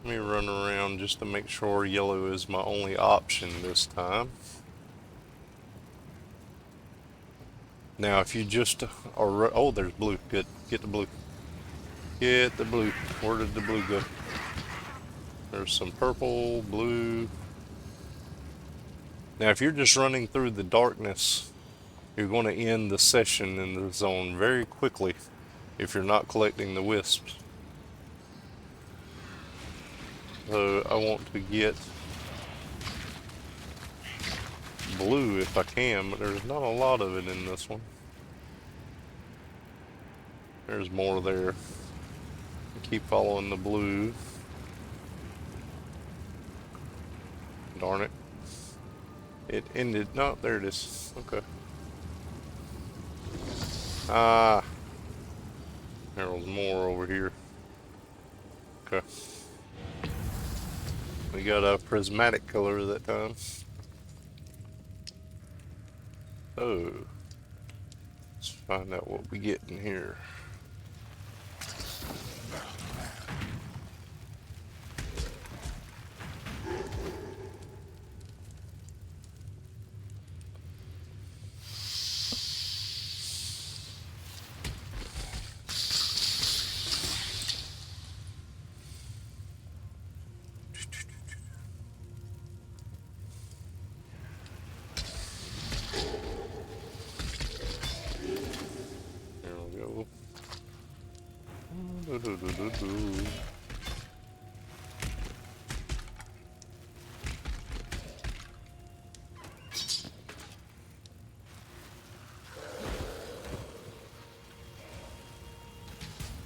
Let me run around just to make sure yellow is my only option this time. Now if you just are, oh, there's blue, good, get the blue. Get the blue. Where did the blue go? There's some purple, blue. Now if you're just running through the darkness, you're going to end the session in the zone very quickly if you're not collecting the wisps. So I want to get blue if I can, but there's not a lot of it in this one. There's more there. Keep following the blue. Darn it. It ended. No, there it is. Okay. Ah. There was more over here. Okay. We got a prismatic color that time. Oh. Let's find out what we get in here. There we go.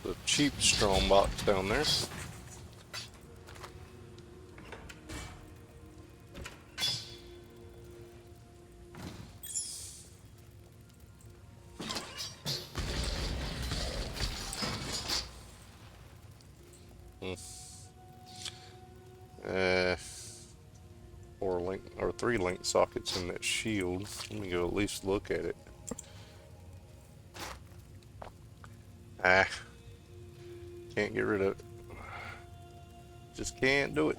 The cheap strong box down there. Uh, 4 link or 3 link sockets in that shield. Let me go at least look at it. Ah, can't get rid of it. Just can't do it.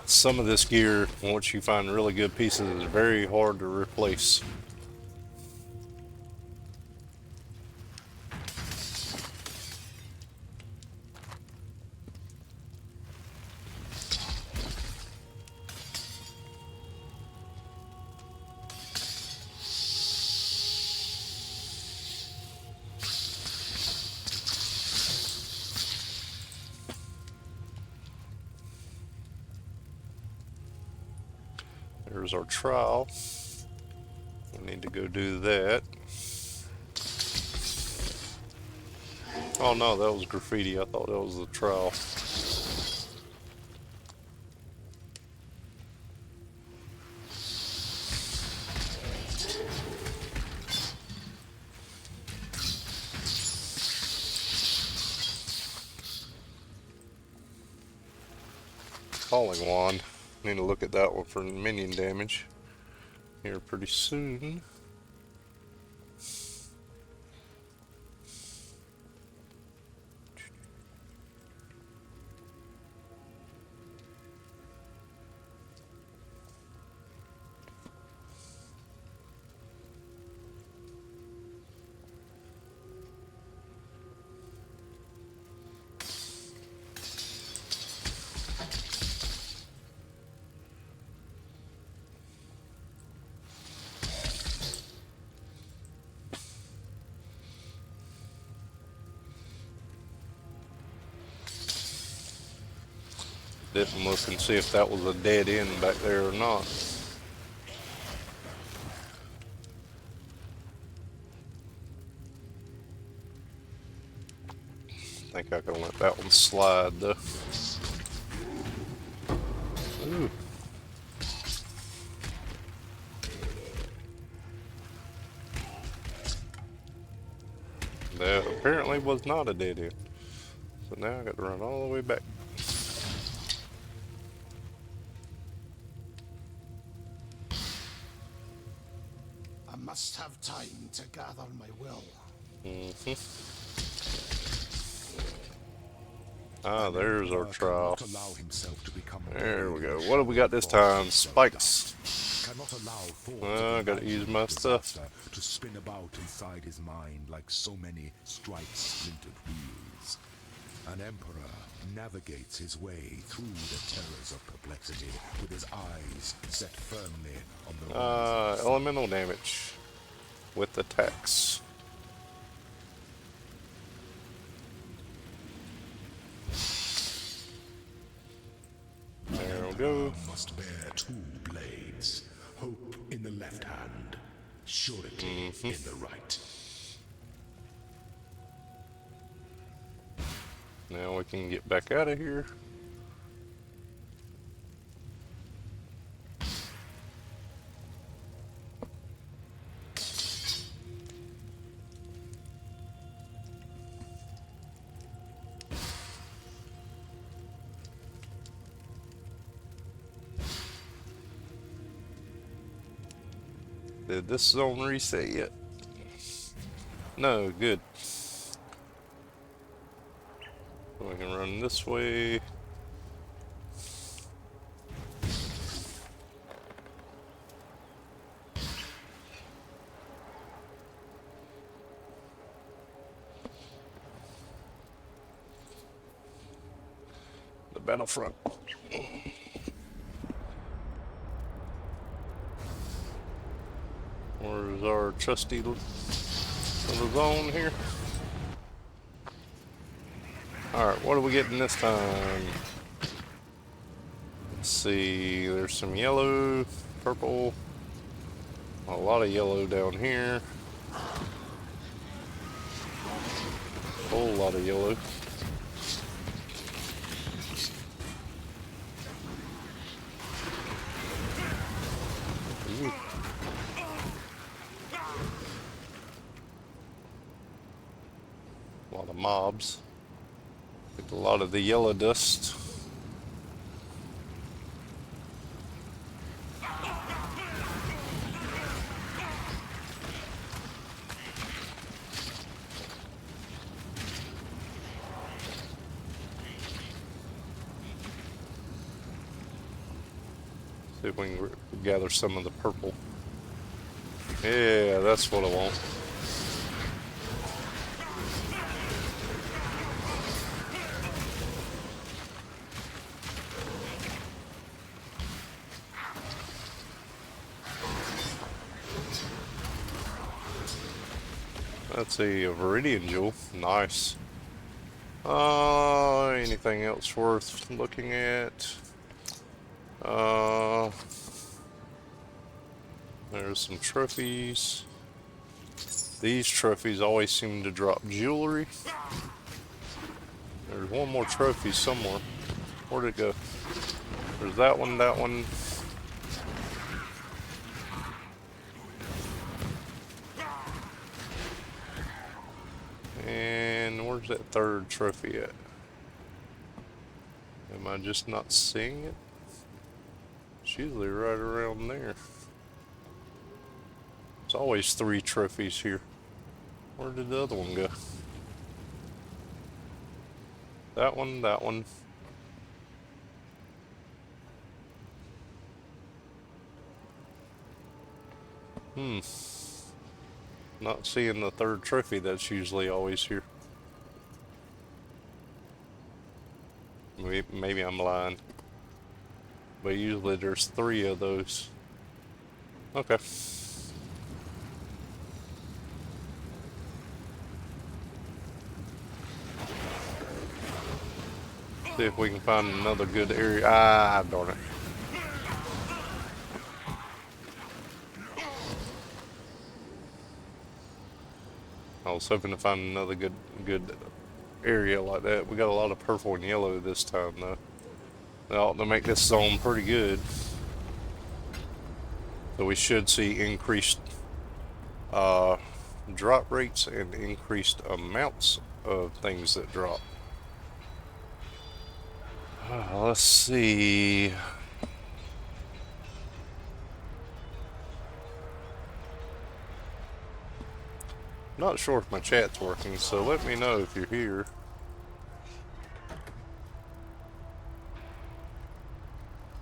Some of this gear, once you find really good pieces, is very hard to replace. there's our trial. We need to go do that. Oh no, that was graffiti. I thought that was the trial. Falling wand. Need to look at that one for minion damage here pretty soon. Didn't look and see if that was a dead end back there or not. I think I can let that one slide though. Ooh. That apparently was not a dead end. So now I got to run all the way back. I must have time to gather my will. Ah, there's our trial. Cannot allow himself to become There we buried go. in What have we got this time? Spikes. Cannot allow thought I of gotta use my disaster stuff. to spin about inside his mind like so many strike-splintered wheels. An emperor navigates his way through the terrors of perplexity with his eyes set firmly on the Elemental damage with attacks. There we go. must bear two blades, hope in the left hand, surety in the right. Now we can get back out of here. Did this zone reset yet? No, good. We can run this way. The battlefront. Where's our trusty little zone here? Alright, what are we getting this time? Let's see, there's some yellow, purple, a lot of yellow down here. Whole lot of yellow. Ooh. A lot of mobs. Get a lot of the yellow dust. See if we can gather some of the purple. Yeah, that's what I want. Let's see, a Viridian Jewel. Nice. Anything else worth looking at? There's some trophies. These trophies always seem to drop jewelry. There's one more trophy somewhere. Where'd it go? There's that one, that one. And where's that third trophy at? Am I just not seeing it? It's usually right around there. There's always 3 trophies here. Where did the other one go? That one, that one. Not seeing the third trophy that's usually always here. Maybe I'm lying. But usually there's 3 of those. Okay. See if we can find another good area. Ah, darn it. I was hoping to find another good area like that. We got a lot of purple and yellow this time though. That ought to make this zone pretty good. So we should see increased drop rates and increased amounts of things that drop. Let's see. Not sure if my chat's working, so let me know if you're here.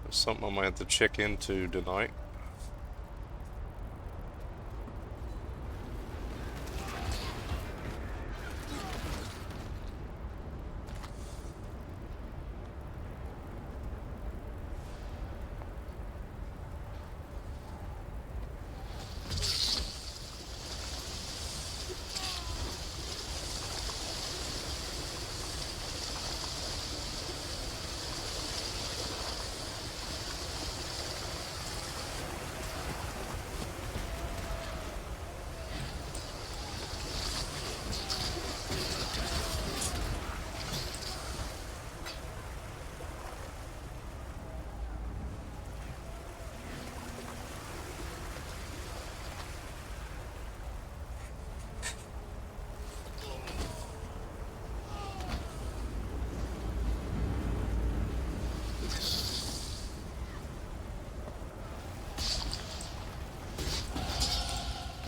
That's something I might have to check into tonight.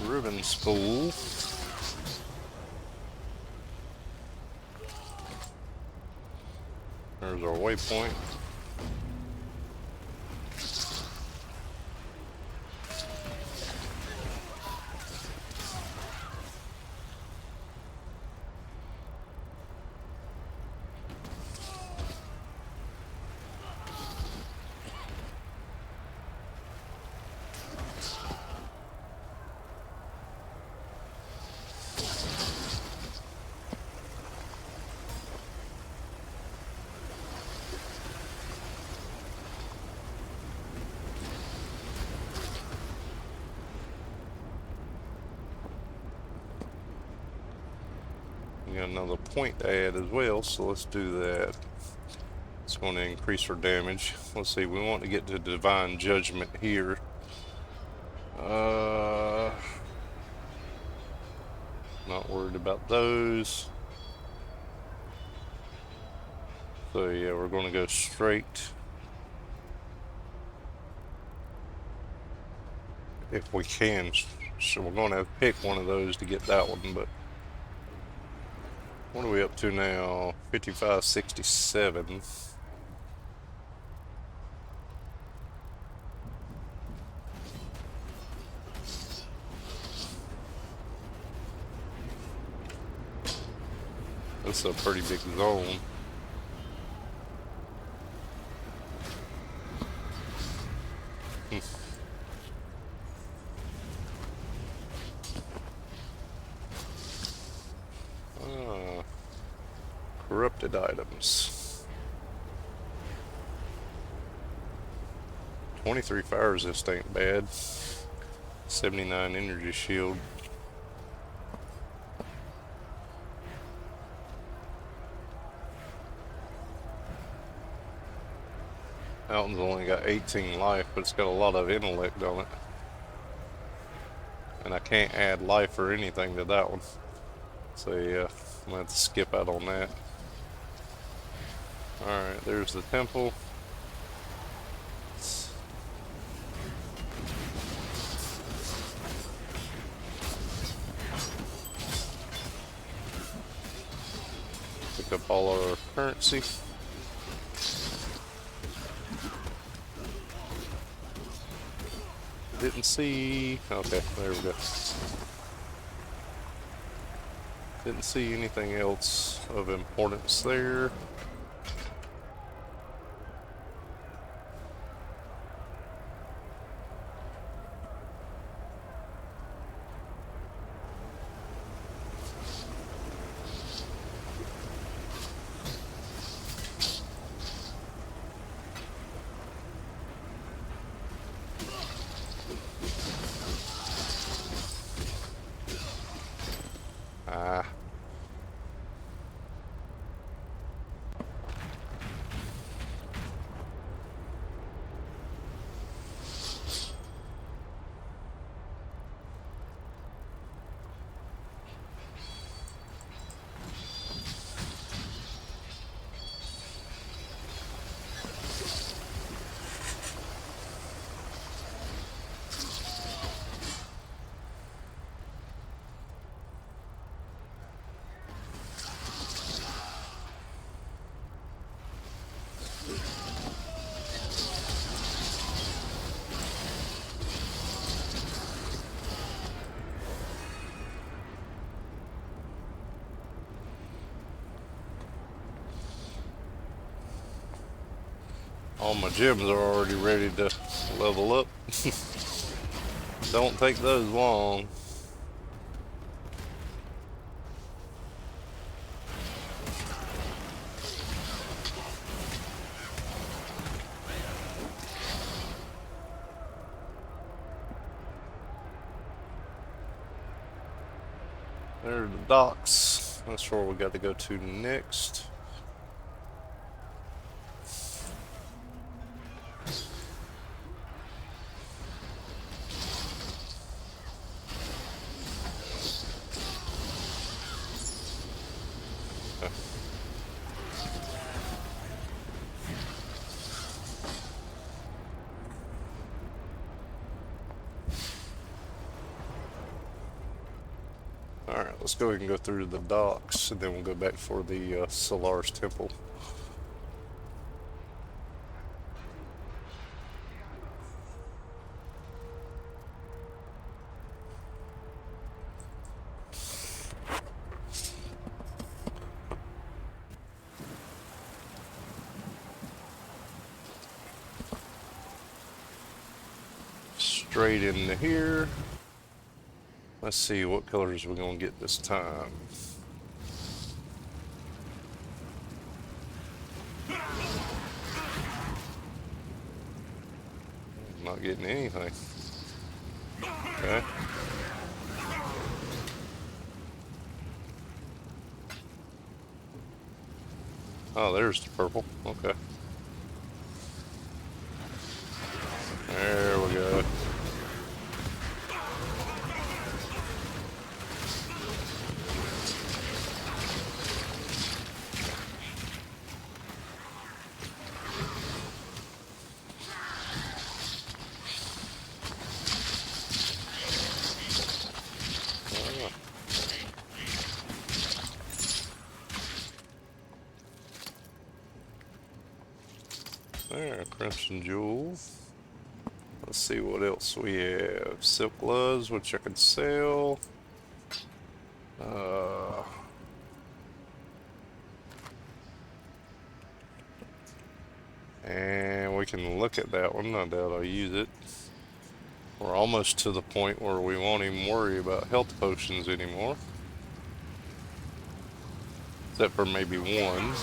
Ribbon spool. There's our waypoint. We got another point to add as well, so let's do that. It's going to increase our damage. Let's see, we want to get to Divine Judgment here. Not worried about those. So yeah, we're going to go straight. If we can, so we're going to have to pick one of those to get that one, but what are we up to now? 5567. That's a pretty big zone. Corrupted items. 23 fire resist ain't bad. 79 energy shield. Alton's only got 18 life, but it's got a lot of intellect on it. And I can't add life or anything to that one. So yeah, I'm gonna have to skip out on that. Alright, there's the temple. Pick up all our currency. Didn't see... Okay, there we go. Didn't see anything else of importance there. Ah. All my gems are already ready to level up. Don't take those long. There are the docks. That's where we got to go to next. Alright, let's go ahead and go through the docks, and then we'll go back for the Solar's Temple. Straight into here. Let's see what colors we're gonna get this time. Not getting anything. Okay. Oh, there's the purple. Okay. There we go. There, Crimson Jewel. Let's see what else we have. Silk gloves, which I could sell. And we can look at that one. I doubt I'll use it. We're almost to the point where we won't even worry about health potions anymore. Except for maybe one.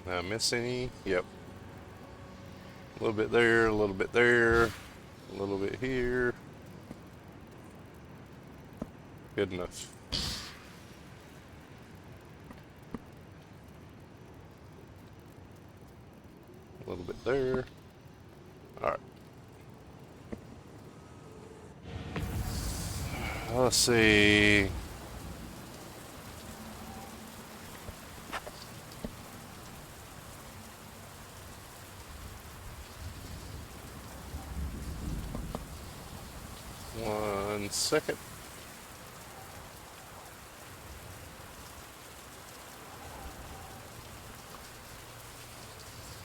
Did I miss any? Yep. A little bit there, a little bit there, a little bit here. Good enough. A little bit there. Alright. Let's see. One second.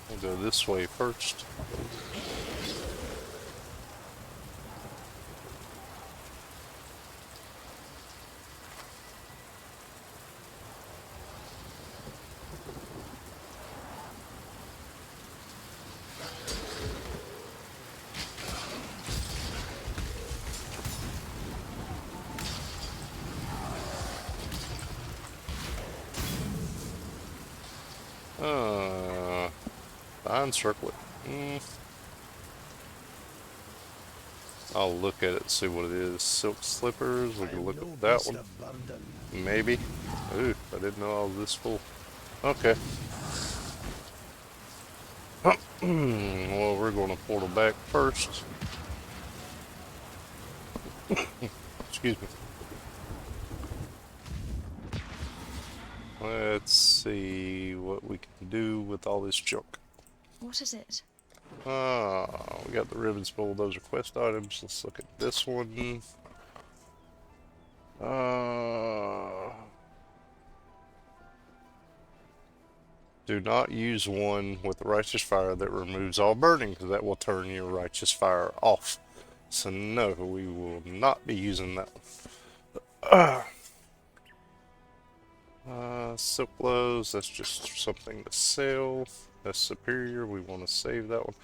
We'll go this way first. Fine, circle it. I'll look at it and see what it is. Silk slippers. We can look at that one. Maybe. Ooh, I didn't know I was this full. Okay. Well, we're going to portal back first. Excuse me. Let's see what we can do with all this junk. What is it? We got the ribbon spool. Those are quest items. Let's look at this one. Do not use one with righteous fire that removes all burning, because that will turn your righteous fire off. So no, we will not be using that one. Silk blows, that's just something to sell. That's superior, we want to save that one.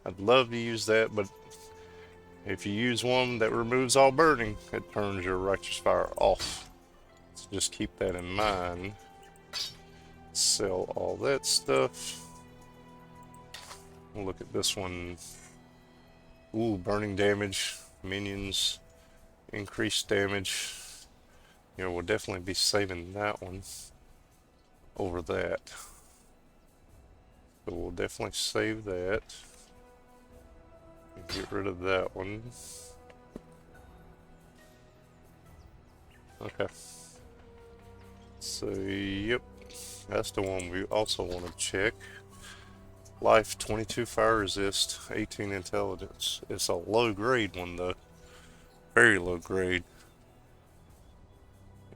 I'd love to use that, but if you use one that removes all burning, it turns your righteous fire off. So just keep that in mind. Sell all that stuff. We'll look at this one. Ooh, burning damage, minions, increased damage. Yeah, we'll definitely be saving that one over that. So we'll definitely save that. Get rid of that one. Okay. So, yep. That's the one we also want to check. Life 22 fire resist, 18 intelligence. It's a low grade one though. Very low grade.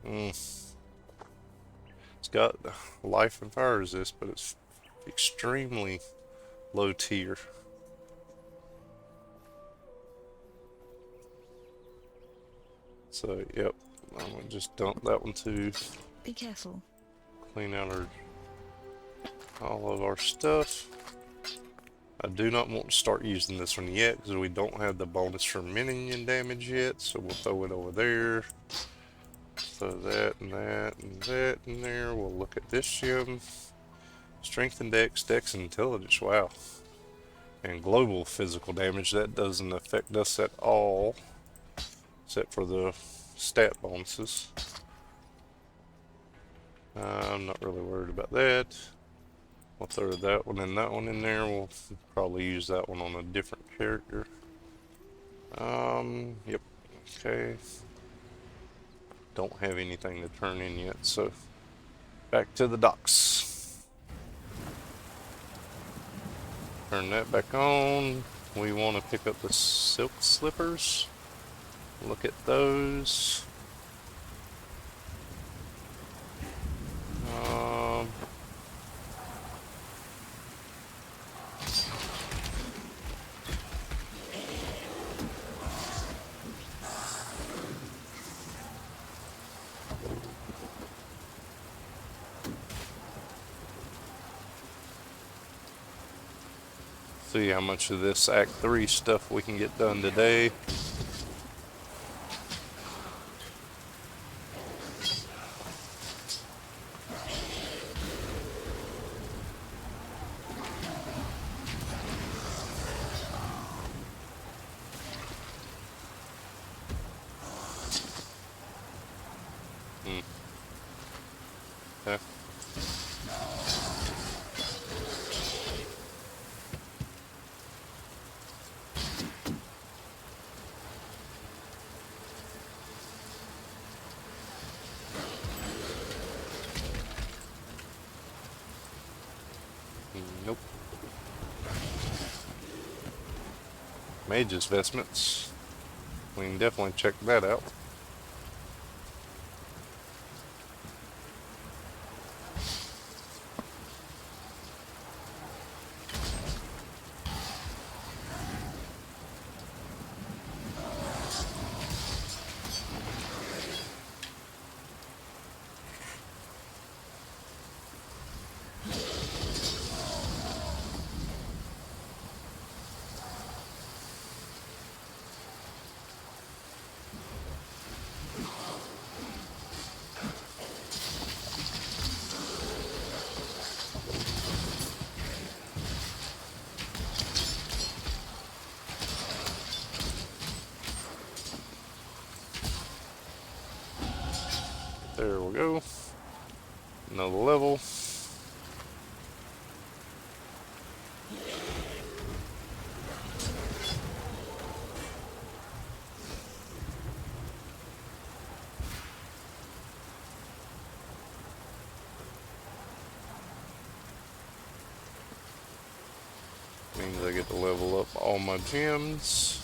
It's got life and fire resist, but it's extremely low tier. So, yep. I'm gonna just dump that one too. Be careful. Clean out all of our stuff. I do not want to start using this one yet because we don't have the bonus for minion damage yet, so we'll throw it over there. Throw that and that and that in there. We'll look at this gem. Strength and dex, dex and intelligence, wow. And global physical damage, that doesn't affect us at all, except for the stat bonuses. I'm not really worried about that. We'll throw that one and that one in there. We'll probably use that one on a different character. Yep. Okay. Don't have anything to turn in yet, so back to the docks. Turn that back on. We want to pick up the silk slippers. Look at those. See how much of this Act 3 stuff we can get done today. Yeah. Nope. Mage's vestments. We can definitely check that out. There we go. Another level. Means I get to level up all my gems.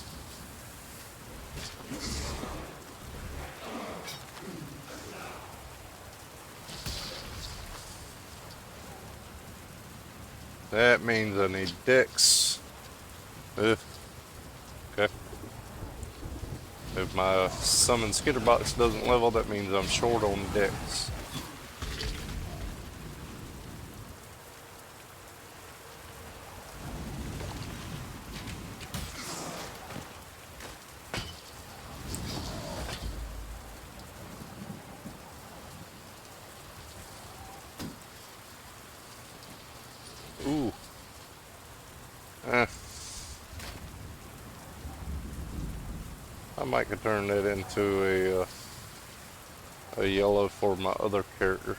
That means I need dex. Ugh. Okay. If my summon skitterbox doesn't level, that means I'm short on dex. Ooh. I might could turn that into a yellow for my other character.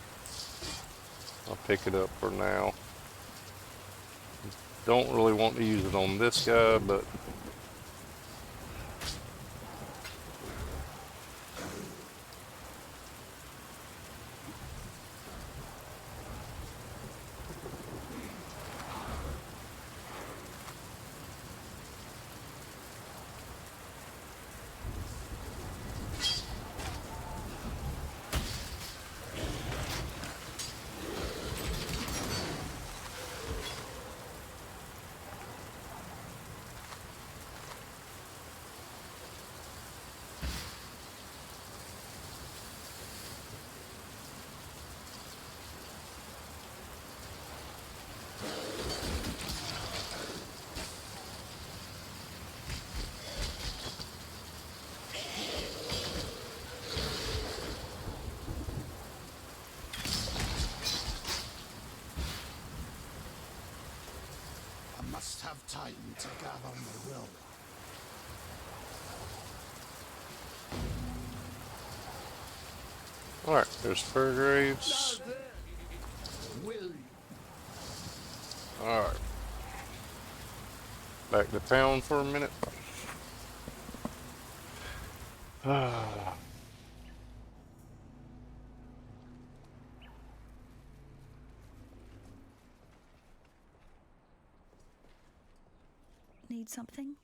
I'll pick it up for now. Don't really want to use it on this guy, but I must have time to gather my will. alright, there's Fairgraves. Will Alright. Back to town for a minute. Need something?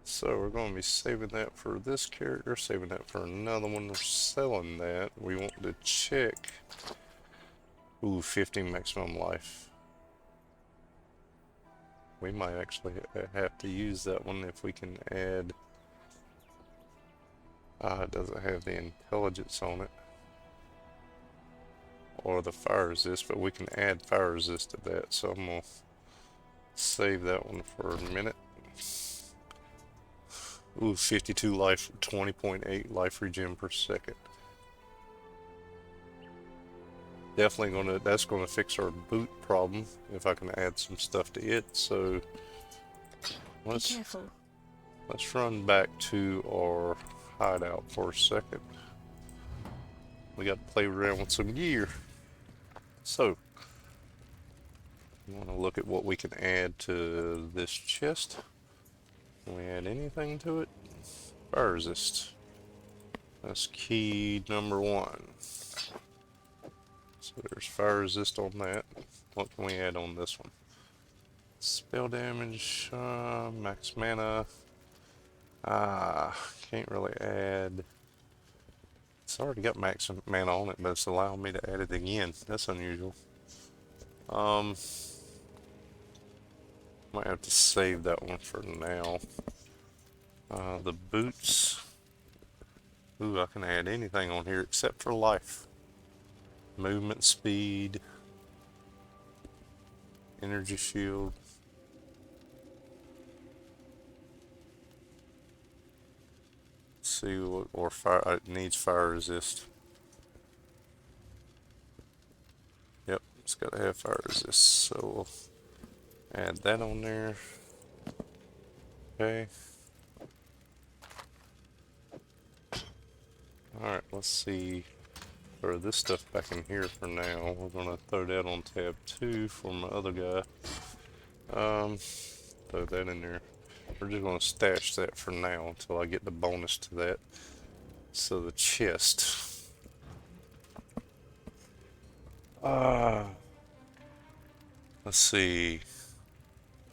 So we're going to be saving that for this character, saving that for another one. We're selling that. We want to check. Ooh, 50 maximum life. We might actually have to use that one if we can add. It doesn't have the intelligence on it. Or the fire resist, but we can add fire resist to that. So I'm going to save that one for a minute. Ooh, 52 life, 20.8 life regen per second. Definitely that's gonna fix our boot problem if I can add some stuff to it. So Be careful. let's run back to our hideout for a second. We got to play around with some gear. So, I want to look at what we can add to this chest. Can we add anything to it? Fire resist. That's key number 1. So there's fire resist on that. What can we add on this one? Spell damage, max mana. Can't really add. It's already got max mana on it, but it's allowing me to add it again. That's unusual. Might have to save that one for now. The boots. Ooh, I can add anything on here except for life. Movement speed. Energy shield. See what, or fire, it needs fire resist. Yep, it's got to have fire resist, so we'll add that on there. Okay. Alright, let's see. Throw this stuff back in here for now. We're gonna throw that on tab 2 for my other guy. Throw that in there. We're just gonna stash that for now until I get the bonus to that. So the chest. Let's see.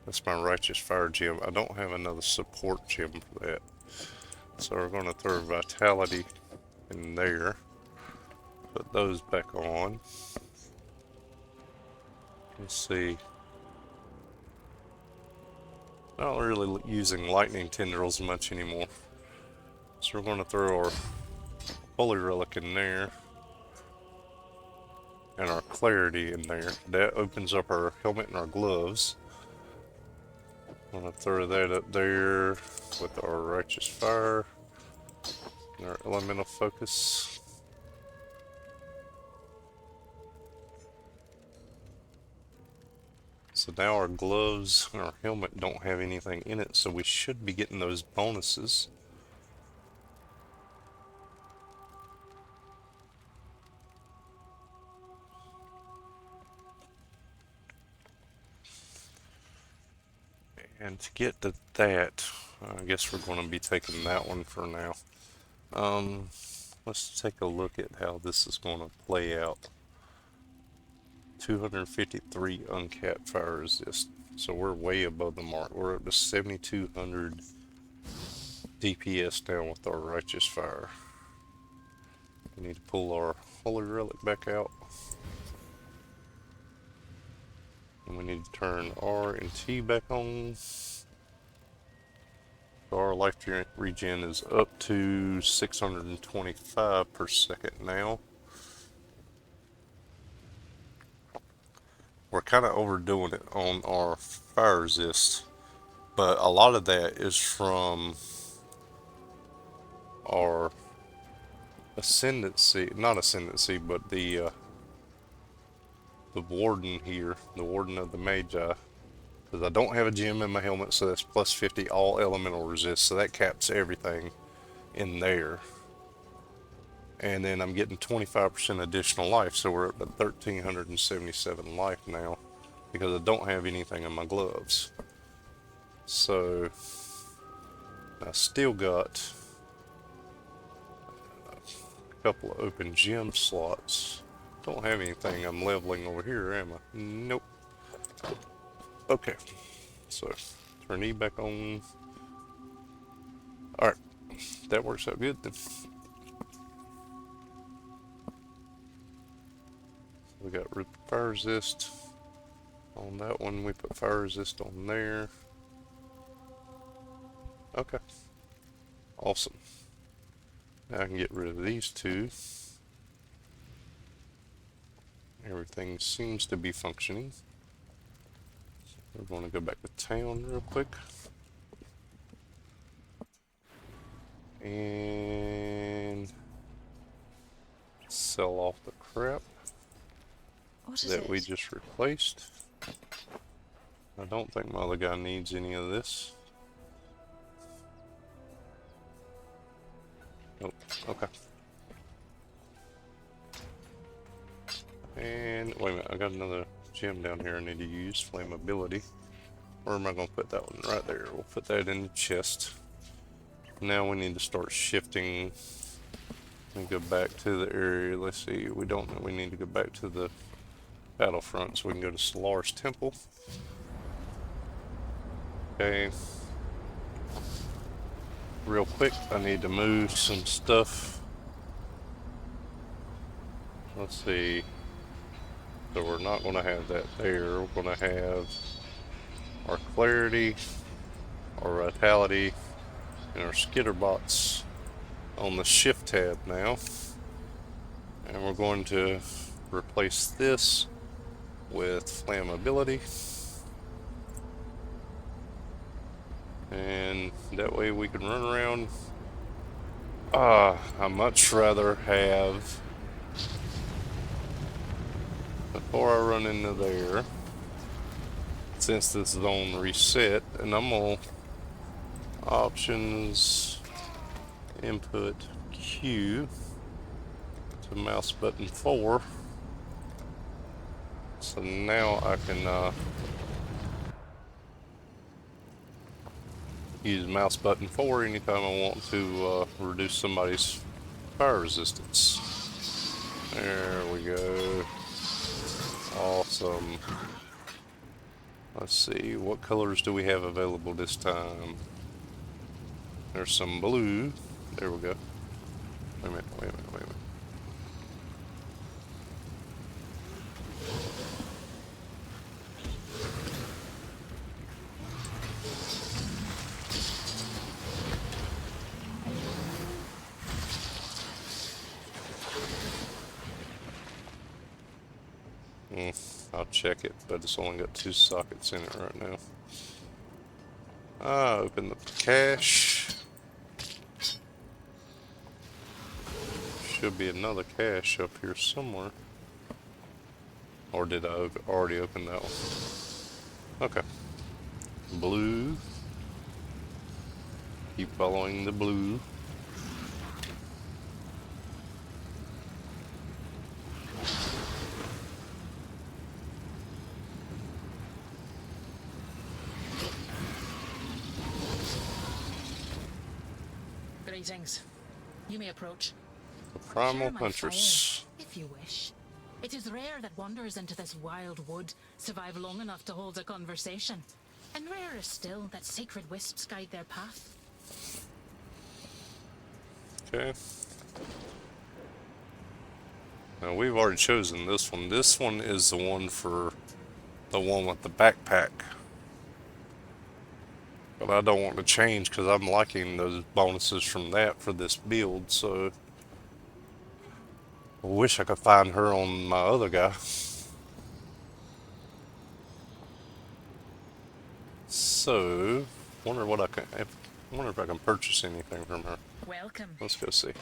That's my Righteous Fire gem. I don't have another support gem for that. So we're gonna throw Vitality in there. Put those back on. Let's see. Not really using lightning tendrils much anymore. So we're going to throw our Holy Relic in there. And our Clarity in there. That opens up our helmet and our gloves. I'm going to throw that up there with our Righteous Fire. And our Elemental Focus. So now our gloves and our helmet don't have anything in it, so we should be getting those bonuses. And to get to that, I guess we're going to be taking that one for now. Let's take a look at how this is going to play out. 253 uncapped fire resist. So we're way above the mark. We're up to 7,200 DPS now with our Righteous Fire. We need to pull our Holy Relic back out. And we need to turn R and T back on. So our life regen is up to 625 per second now. We're kind of overdoing it on our fire resist, but a lot of that is from our ascendancy, not ascendancy, but the warden here, the warden of the Magi, because I don't have a gem in my helmet, so that's plus 50 all elemental resist, so that caps everything in there. And then I'm getting 25% additional life, so we're up to 1,377 life now, because I don't have anything in my gloves. So I still got a couple of open gem slots. Don't have anything I'm leveling over here, am I? Nope. Okay, so turn E back on. Alright, that works out good then. We got fire resist on that one. We put fire resist on there. Okay. Awesome. Now I can get rid of these two. Everything seems to be functioning. We're going to go back to town real quick. And sell off the crap What is that it? we just replaced. I don't think my other guy needs any of this. Oh, okay. And wait a minute, I got another gem down here I need to use, flammability. Where am I going to put that one? Right there. We'll put that in the chest. Now we need to start shifting and go back to the area. Let's see, we don't know. We need to go back to the battlefront so we can go to Solar's Temple. Okay. Real quick, I need to move some stuff. Let's see. So we're not going to have that there. We're going to have our clarity, our vitality, and our skitterbots on the shift tab now. And we're going to replace this with flammability. And that way we can run around. I much rather have, before I run into there, since this is on reset, and I'm on options, input Q to mouse button 4. So now I can use mouse button 4 anytime I want to reduce somebody's fire resistance. There we go. Awesome. Let's see, what colors do we have available this time? There's some blue. There we go. Wait a minute, wait a minute, wait a minute. I'll check it, but it's only got 2 sockets in it right now. Open the cache. Should be another cache up here somewhere. Or did I already open that one? Okay. Blue. Keep following the blue. Greetings. You may approach. The Primal Share my Huntress. fire, if you wish. It is rare that wanderers into this wild wood survive long enough to hold a conversation. And rarer still that sacred wisps guide their path. Okay. Now we've already chosen this one. This one is the one for the one with the backpack. But I don't want to change because I'm liking those bonuses from that for this build, so I wish I could find her on my other guy. So, wonder if I can purchase anything from her. Welcome. Let's go see.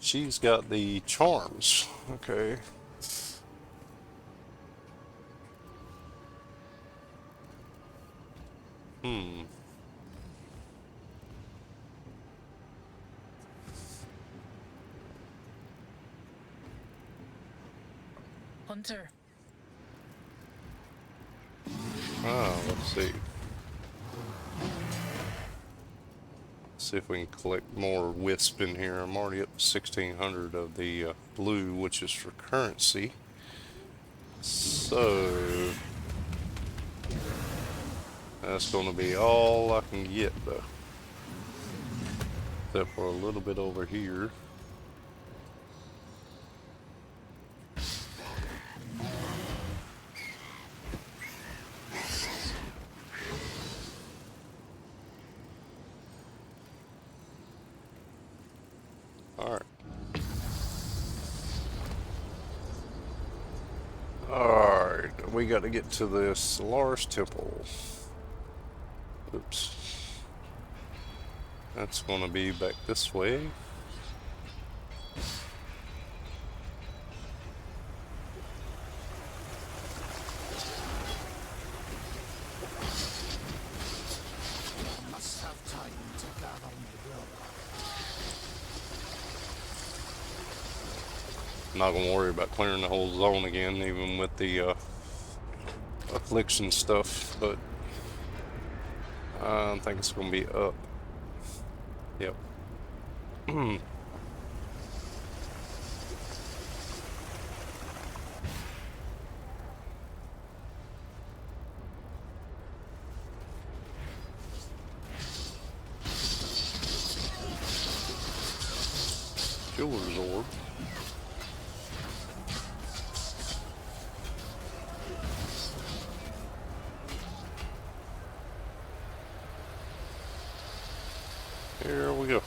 She's got the charms. Okay. Hunter. Let's see. See if we can collect more wisp in here. I'm already up to 1,600 of the blue, which is for currency. So that's going to be all I can get, though. Except for a little bit over here. Alright. Alright, we got to get to the Solar's Temple. Oops. That's going to be back this way. I must have time to gather my will. I'm not gonna worry about clearing the whole zone again, even with the affliction stuff, but I think it's gonna be up. Yep. Jeweler's orb. Here we go.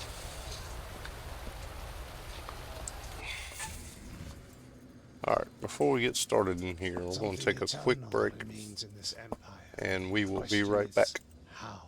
Alright, before we get started in here, we're going to take a quick Something break, eternal remains in this empire. and we will be Question right is, back. how?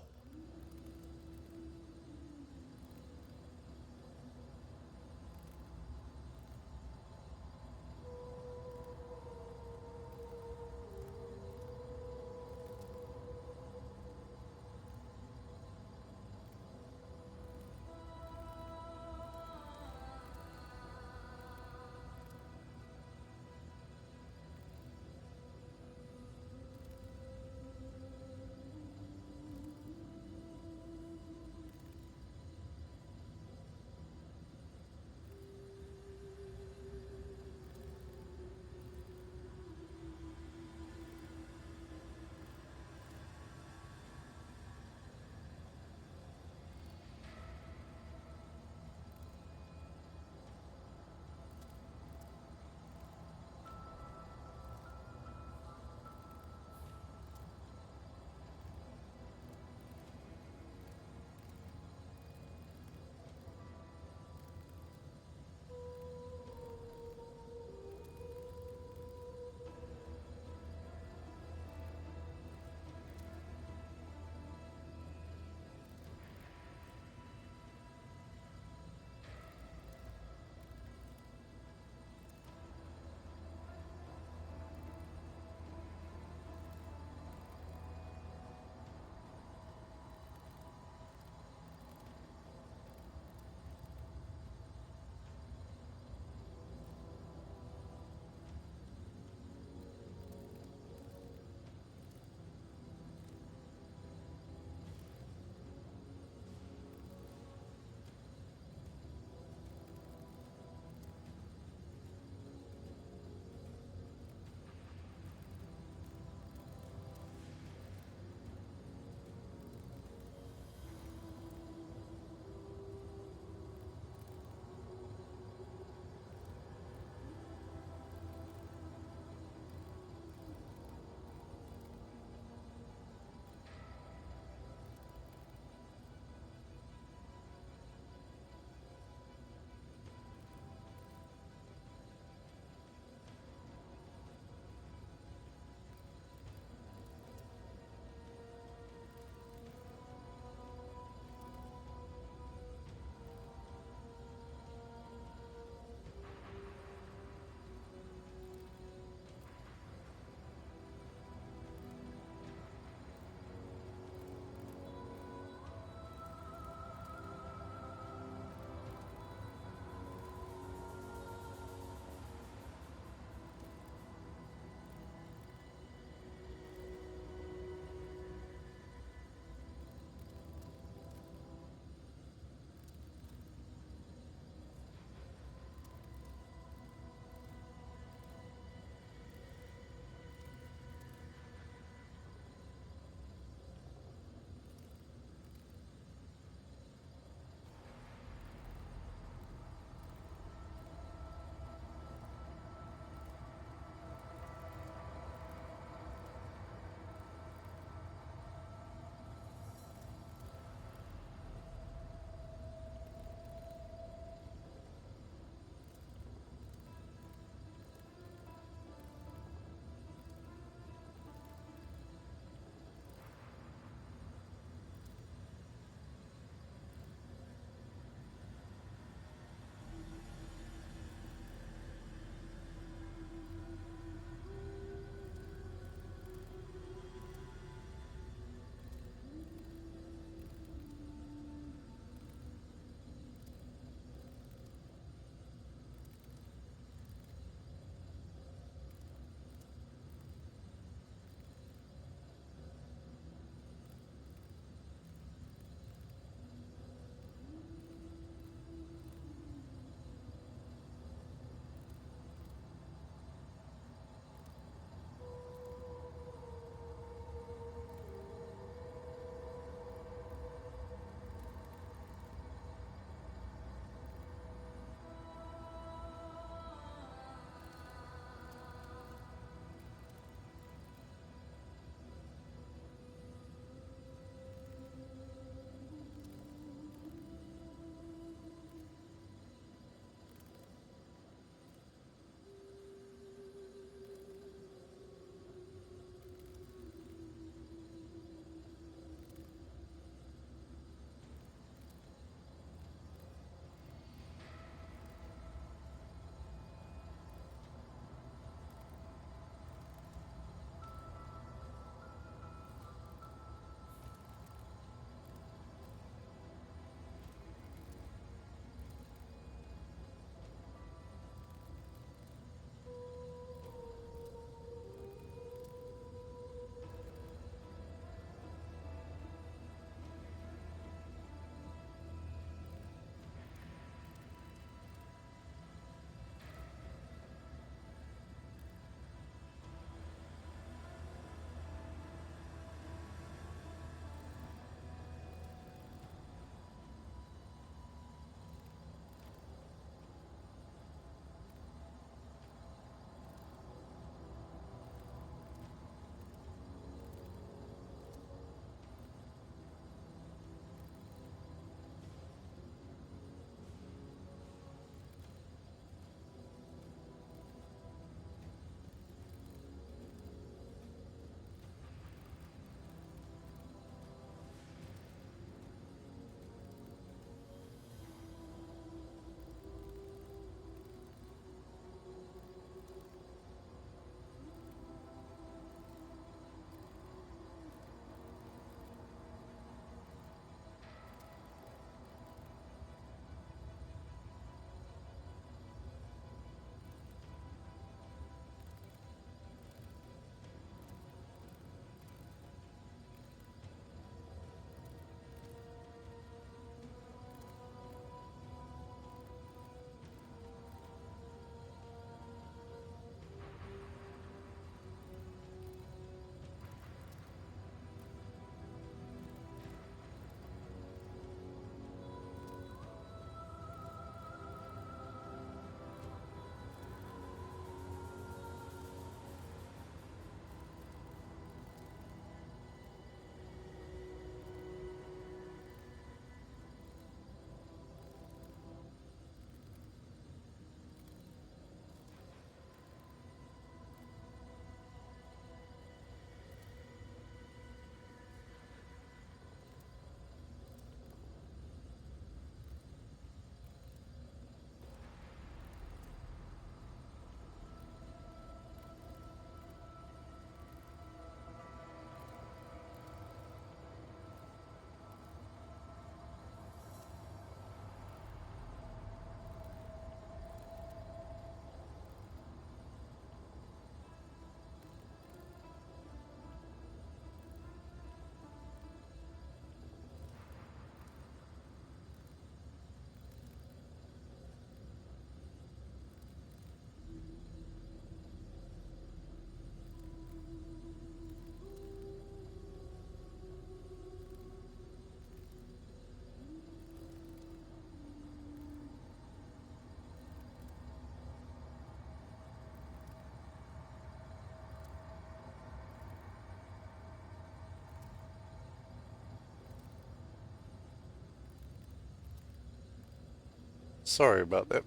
Sorry about that.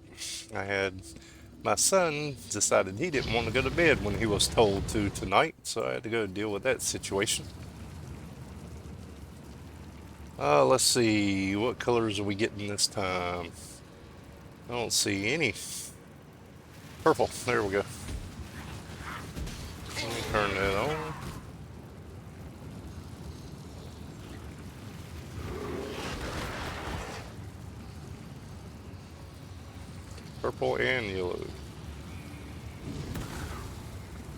I had my son decided he didn't want to go to bed when he was told to tonight, so I had to go deal with that situation. Let's see, what colors are we getting this time? I don't see any. Purple, there we go. Let me turn that on. Purple and yellow.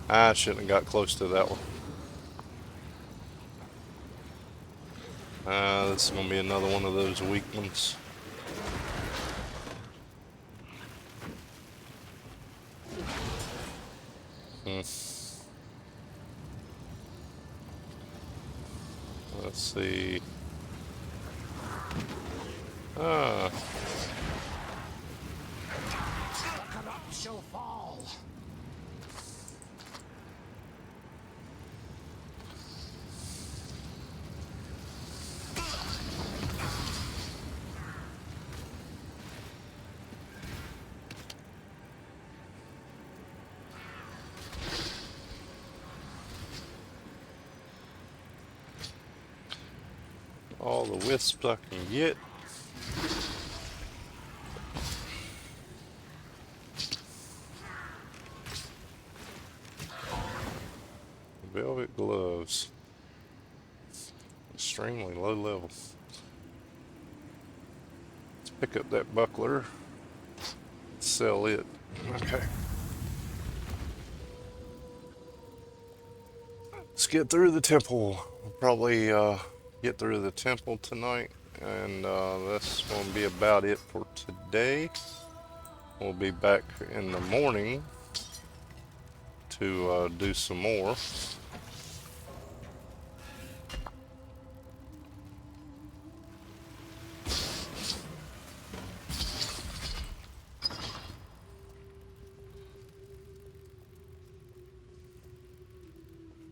I shouldn't have got close to that one. This is going to be another one of those weak ones. Let's see. Ah, The corrupt shall fall. all the wisps I can get. Velvet gloves. Extremely low level. Let's pick up that buckler. Sell it. Okay. Let's get through the temple. We'll probably get through the temple tonight. And that's going to be about it for today. We'll be back in the morning to do some more.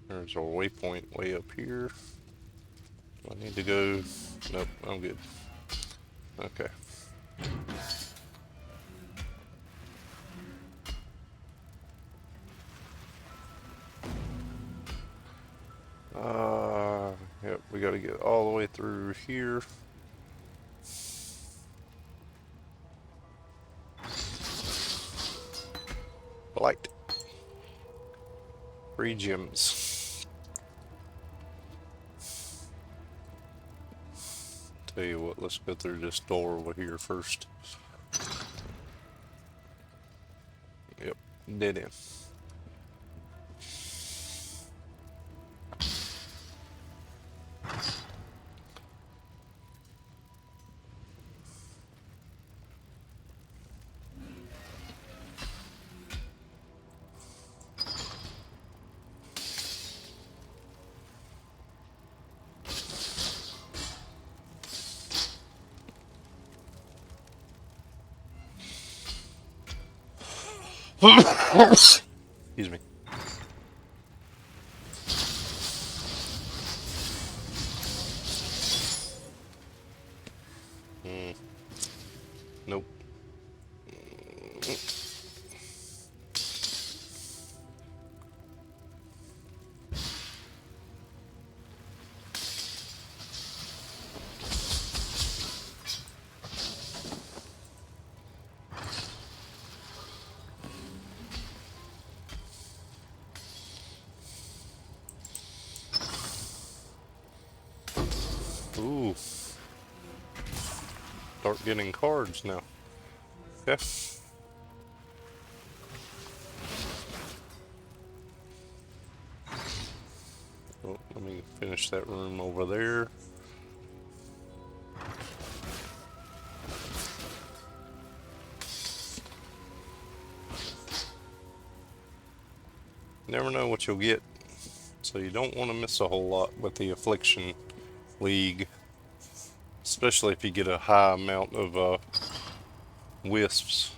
There's our waypoint way up here. Do I need to go? Nope, I'm good. Okay. Yep, we got to get all the way through here. Light. 3 gems. Tell you what, let's go through this door over here first. Yep, dead end. Excuse me. Nope. Ooh. Start getting cards now. Okay. Oh, let me finish that room over there. Never know what you'll get, so you don't want to miss a whole lot with the Affliction League, especially if you get a high amount of wisps.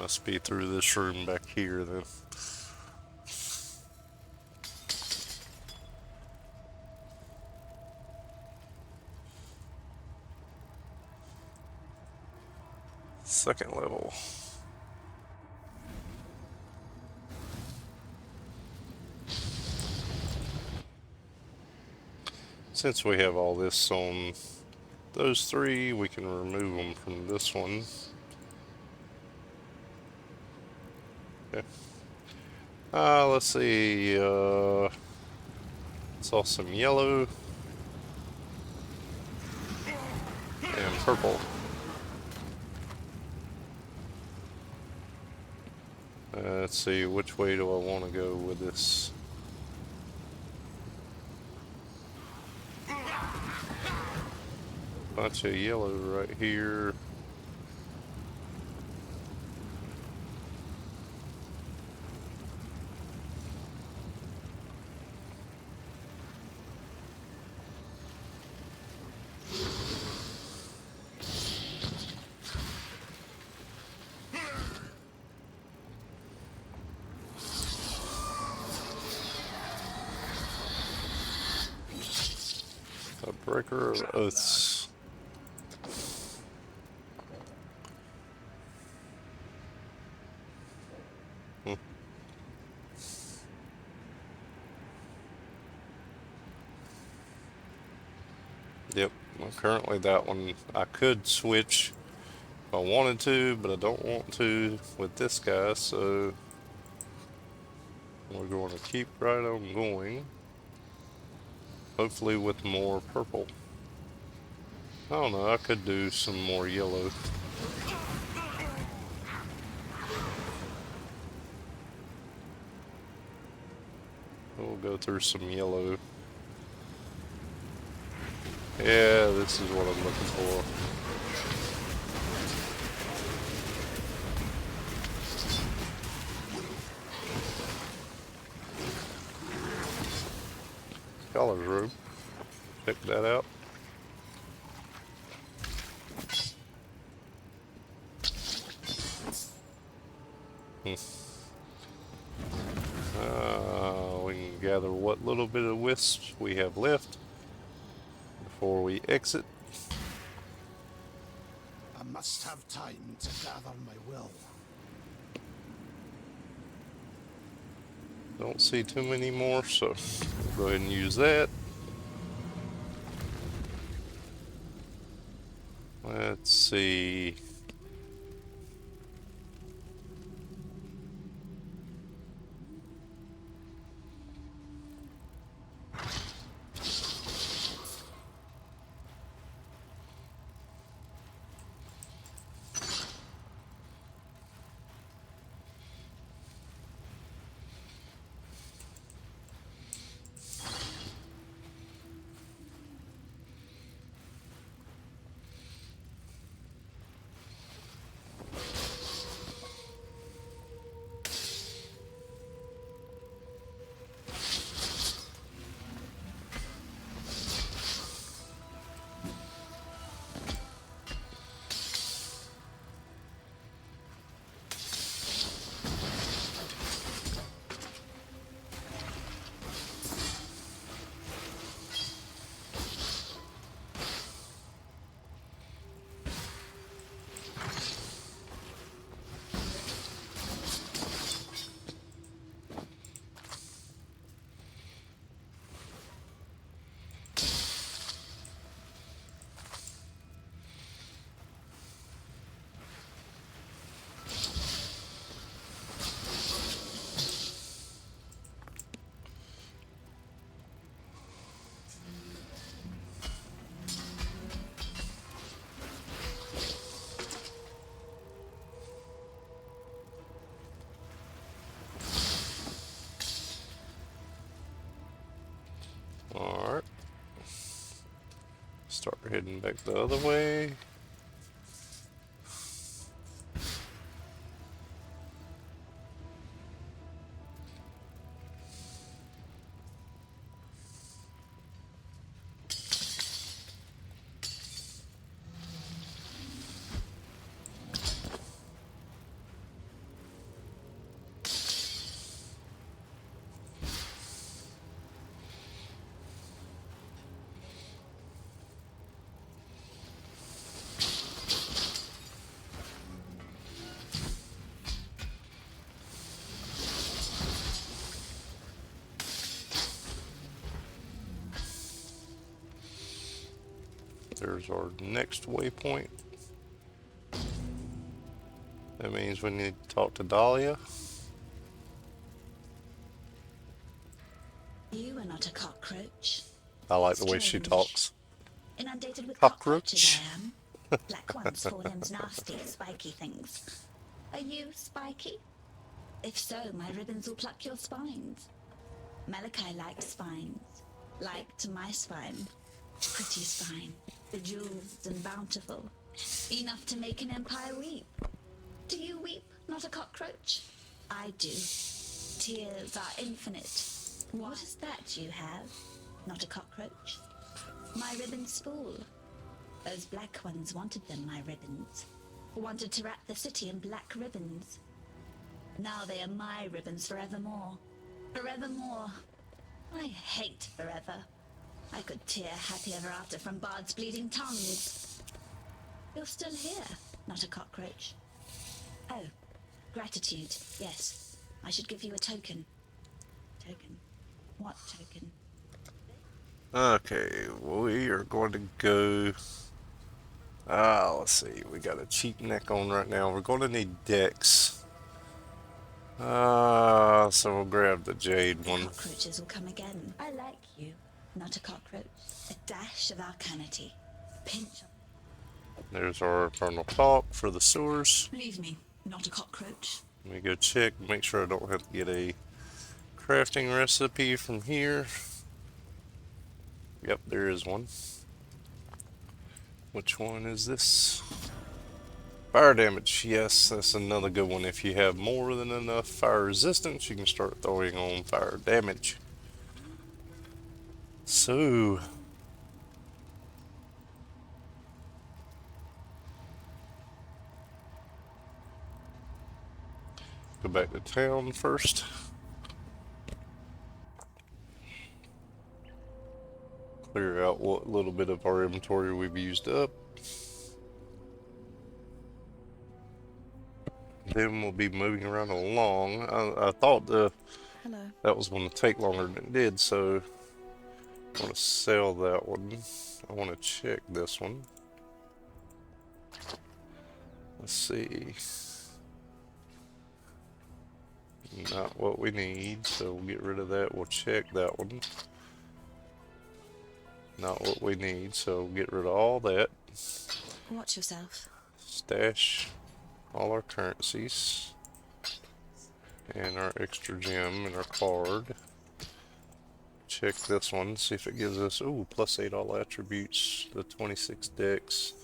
Must be through this room back here then. Second level. Since we have all this on those three, we can remove them from this one. Okay. Let's see. Saw some yellow and purple. Let's see, which way do I want to go with this? Bunch of yellow right here. A breaker of oaths. Yep, well, currently that one I could switch if I wanted to, but I don't want to with this guy, so we're going to keep right on going. Hopefully with more purple. I don't know, I could do some more yellow. We'll go through some yellow. Yeah, this is what I'm looking for. Scholar's robe. Check that out. We can gather what little bit of wisps we have left before we exit. I must have time to gather my will. Don't see too many more, so we'll go ahead and use that. Let's see. Alright. Start heading back the other way. There's our next waypoint. That means we need to talk to Dahlia. You are not a cockroach. I like the way she Strange. talks. Inundated with Cockroach. cockroaches I am. Black ones, four limbs, nasty, spiky things. Are you spiky? If so, my ribbons will pluck your spines. Malachi likes spines. Liked my spine. Pretty spine. Bejeweled and bountiful. Enough to make an empire weep. Do you weep, not a cockroach? I do. Tears are infinite. What is that you have? Not a cockroach? My ribbon spool. Those black ones wanted them, my ribbons. Wanted to wrap the city in black ribbons. Now they are my ribbons forevermore. Forevermore. I hate forever. I could tear happy ever after from Bard's bleeding tongues. You're still here, not a cockroach. Oh, gratitude, yes. I should give you a token. Token? What token? Okay, we are going to go. Let's see. We got a cheap neck on right now. We're going to need Dex. So we'll grab the Jade The one. cockroaches will come again. I like you, not a cockroach. A dash of arcanity. Pinch. There's our Eternal Talk for the sewers. Leave me, not a cockroach. Let me go check, make sure I don't have to get a crafting recipe from here. Yep, there is one. Which one is this? Fire damage. Yes, that's another good one. If you have more than enough fire resistance, you can start throwing on fire damage. So, go back to town first. Clear out what little bit of our inventory we've used up. Then we'll be moving around along. I thought that was going to take longer than it did, so I want to sell that one. I want to check this one. Let's see. Not what we need, so we'll get rid of that. We'll check that one. Not what we need, so we'll get rid of all that. Watch yourself. Stash all our currencies and our extra gem and our card. Check this one, see if it gives us +8 all attributes, the 26 dex,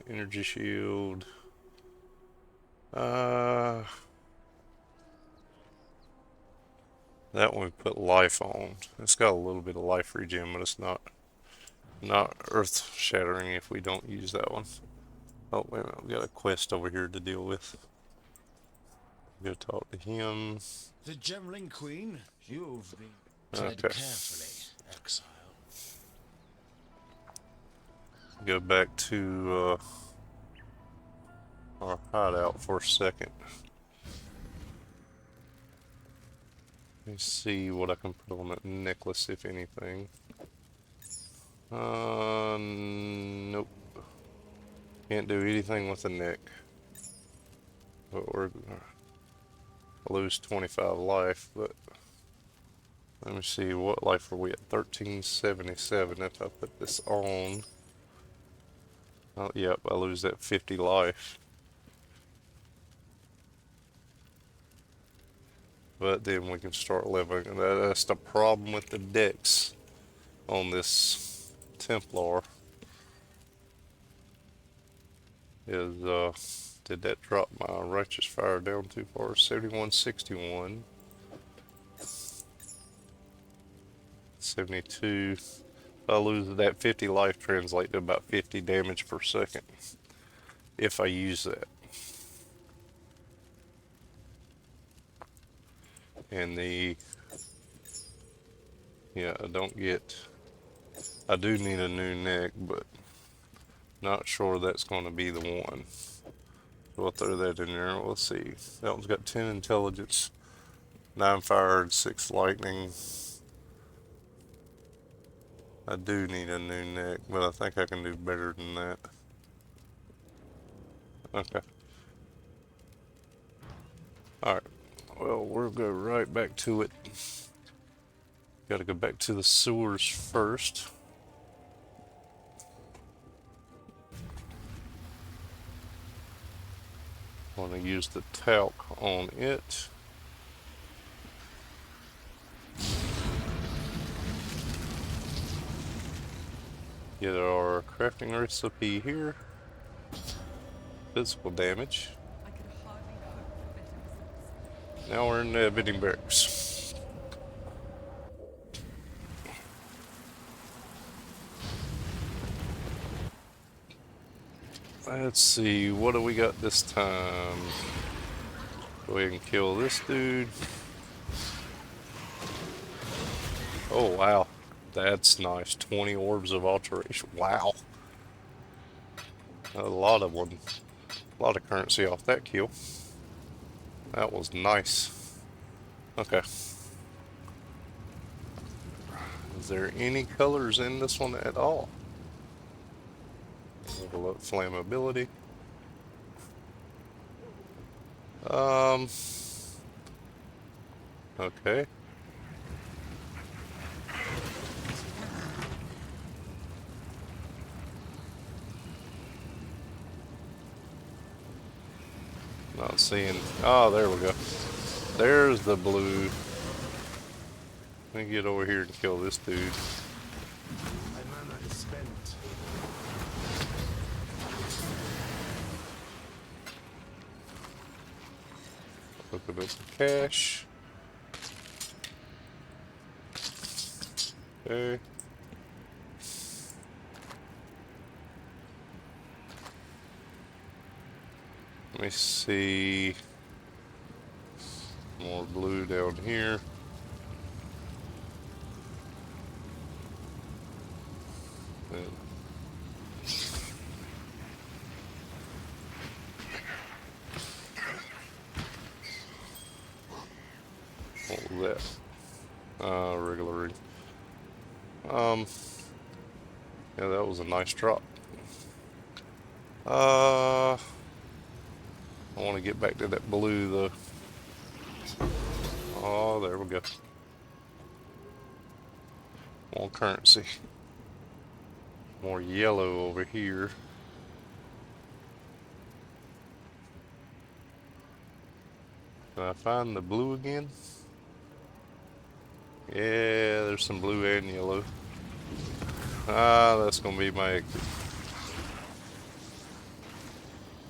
energy shield. That one we put life on. It's got a little bit of life regen, but it's not earth shattering if we don't use that one. Oh, wait a minute, we got a quest over here to deal with. Go talk to him. The Gemling Queen, you've been tread Okay. carefully, Exile. Go back to our hideout for a second. Let me see what I can put on that necklace, if anything. Nope. Can't do anything with the neck. But I lose 25 life, but let me see, what life are we at? 1377 if I put this on. Oh, yep, I lose that 50 life. But then we can start living. And that's the problem with the decks on this Templar. Is, did that drop my righteous fire down too far? 7161. 72. If I lose that 50 life, translate to about 50 damage per second. If I use that. And yeah, I do need a new neck, but not sure that's going to be the one. So I'll throw that in there. Let's see. That one's got 10 intelligence, 9 fire, and 6 lightning. I do need a new neck, but I think I can do better than that. Okay. Alright. Well, we'll go right back to it. Gotta go back to the sewers first. Want to use the talc on it. Get our crafting recipe here. Physical damage. Now we're in the vending barracks. Let's see, what do we got this time? Go ahead and kill this dude. Oh wow, that's nice. 20 orbs of alteration. Wow. A lot of one. A lot of currency off that kill. That was nice. Okay. Is there any colors in this one at all? Level up flammability. Okay. Not seeing. Oh, there we go. There's the blue. Let me get over here and kill this dude. My mana is spent. Open up the cache. Okay. Let me see. More blue down here. And what was that? Regular ring. Yeah, that was a nice drop. I want to get back to that blue though. Oh, there we go. More currency. More yellow over here. Can I find the blue again? Yeah, there's some blue and yellow. Ah, that's gonna be my exit.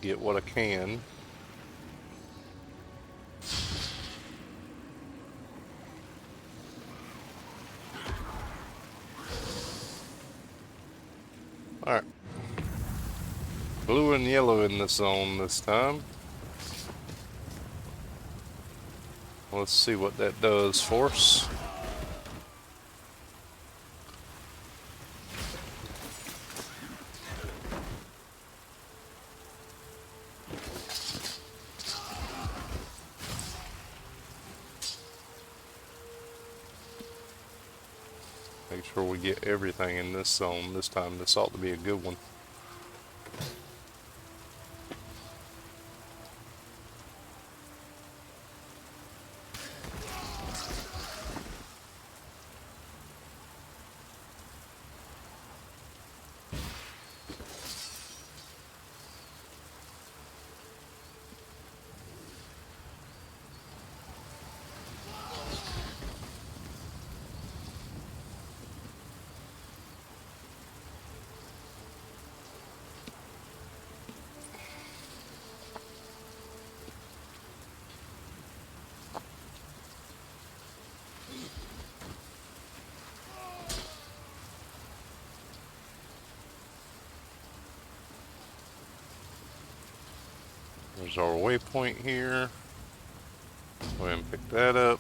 Get what I can. Alright. Blue and yellow in the zone this time. Let's see what that does for us. Make sure we get everything in this zone this time. This ought to be a good one. There's our waypoint here. Go ahead and pick that up.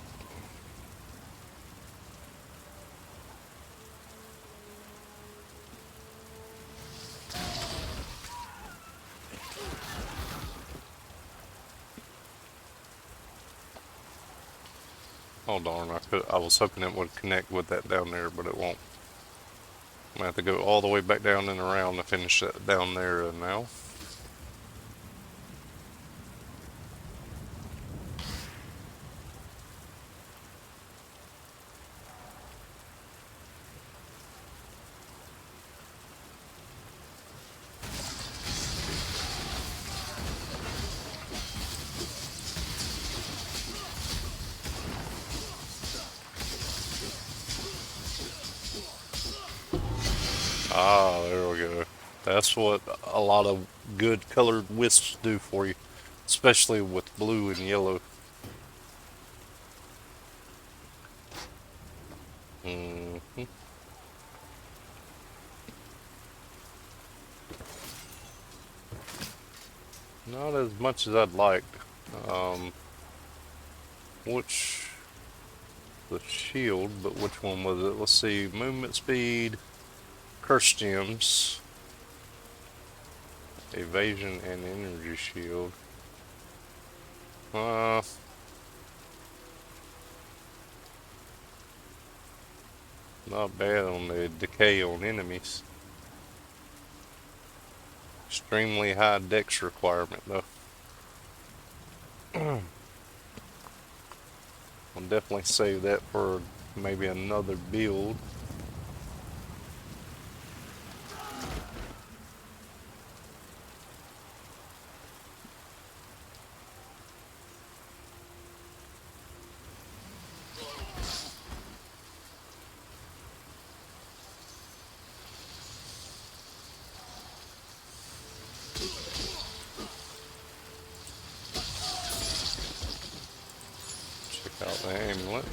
Oh darn, I was hoping it would connect with that down there, but it won't. I'm gonna have to go all the way back down and around to finish that down there now. Ah, there we go. That's what a lot of good colored wisps do for you, especially with blue and yellow. Hmm. Not as much as I'd like. Um, which the shield, but which one was it? Let's see. Movement speed, curse gems, evasion, and energy shield. Uh, Not bad on the decay on enemies. Extremely high dex requirement though. I'll definitely save that for maybe another build. Check out the amulet.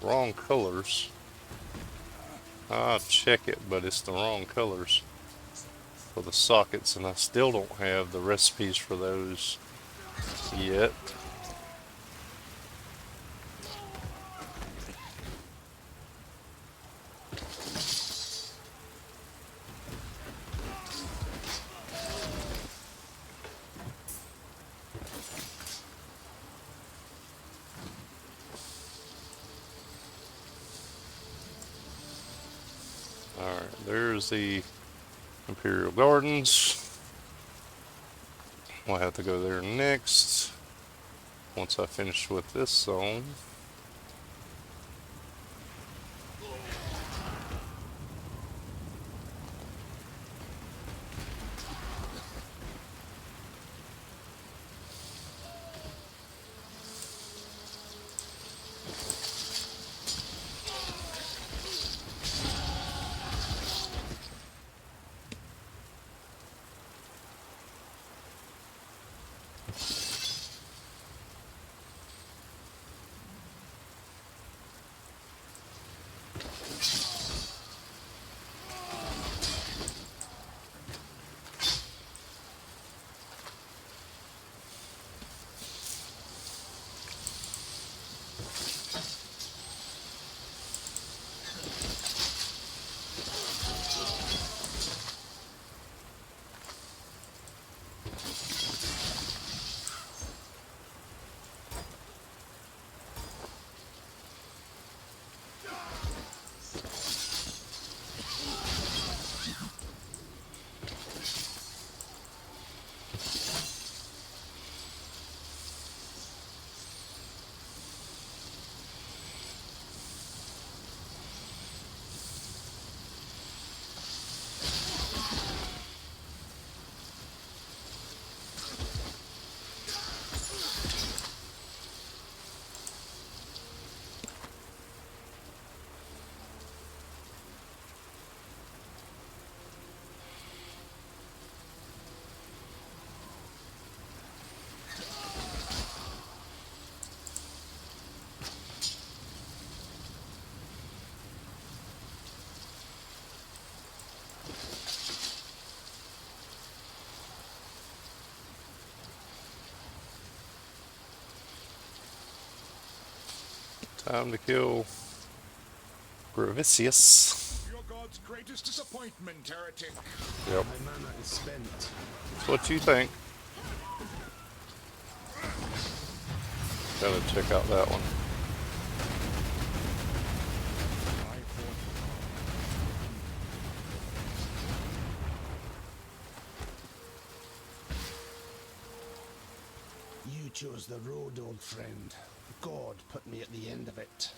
Wrong colors. I'll check it, but it's the wrong colors for the sockets, and I still don't have the recipes for those yet. Alright, there's the Imperial Gardens. We'll have to go there next once I finish with this zone. Time to kill Gravicius. Your god's greatest disappointment, heretic. Yep. My mana is spent. That's what you think. Gotta check out that one. the road, old friend. God put me at the end of it.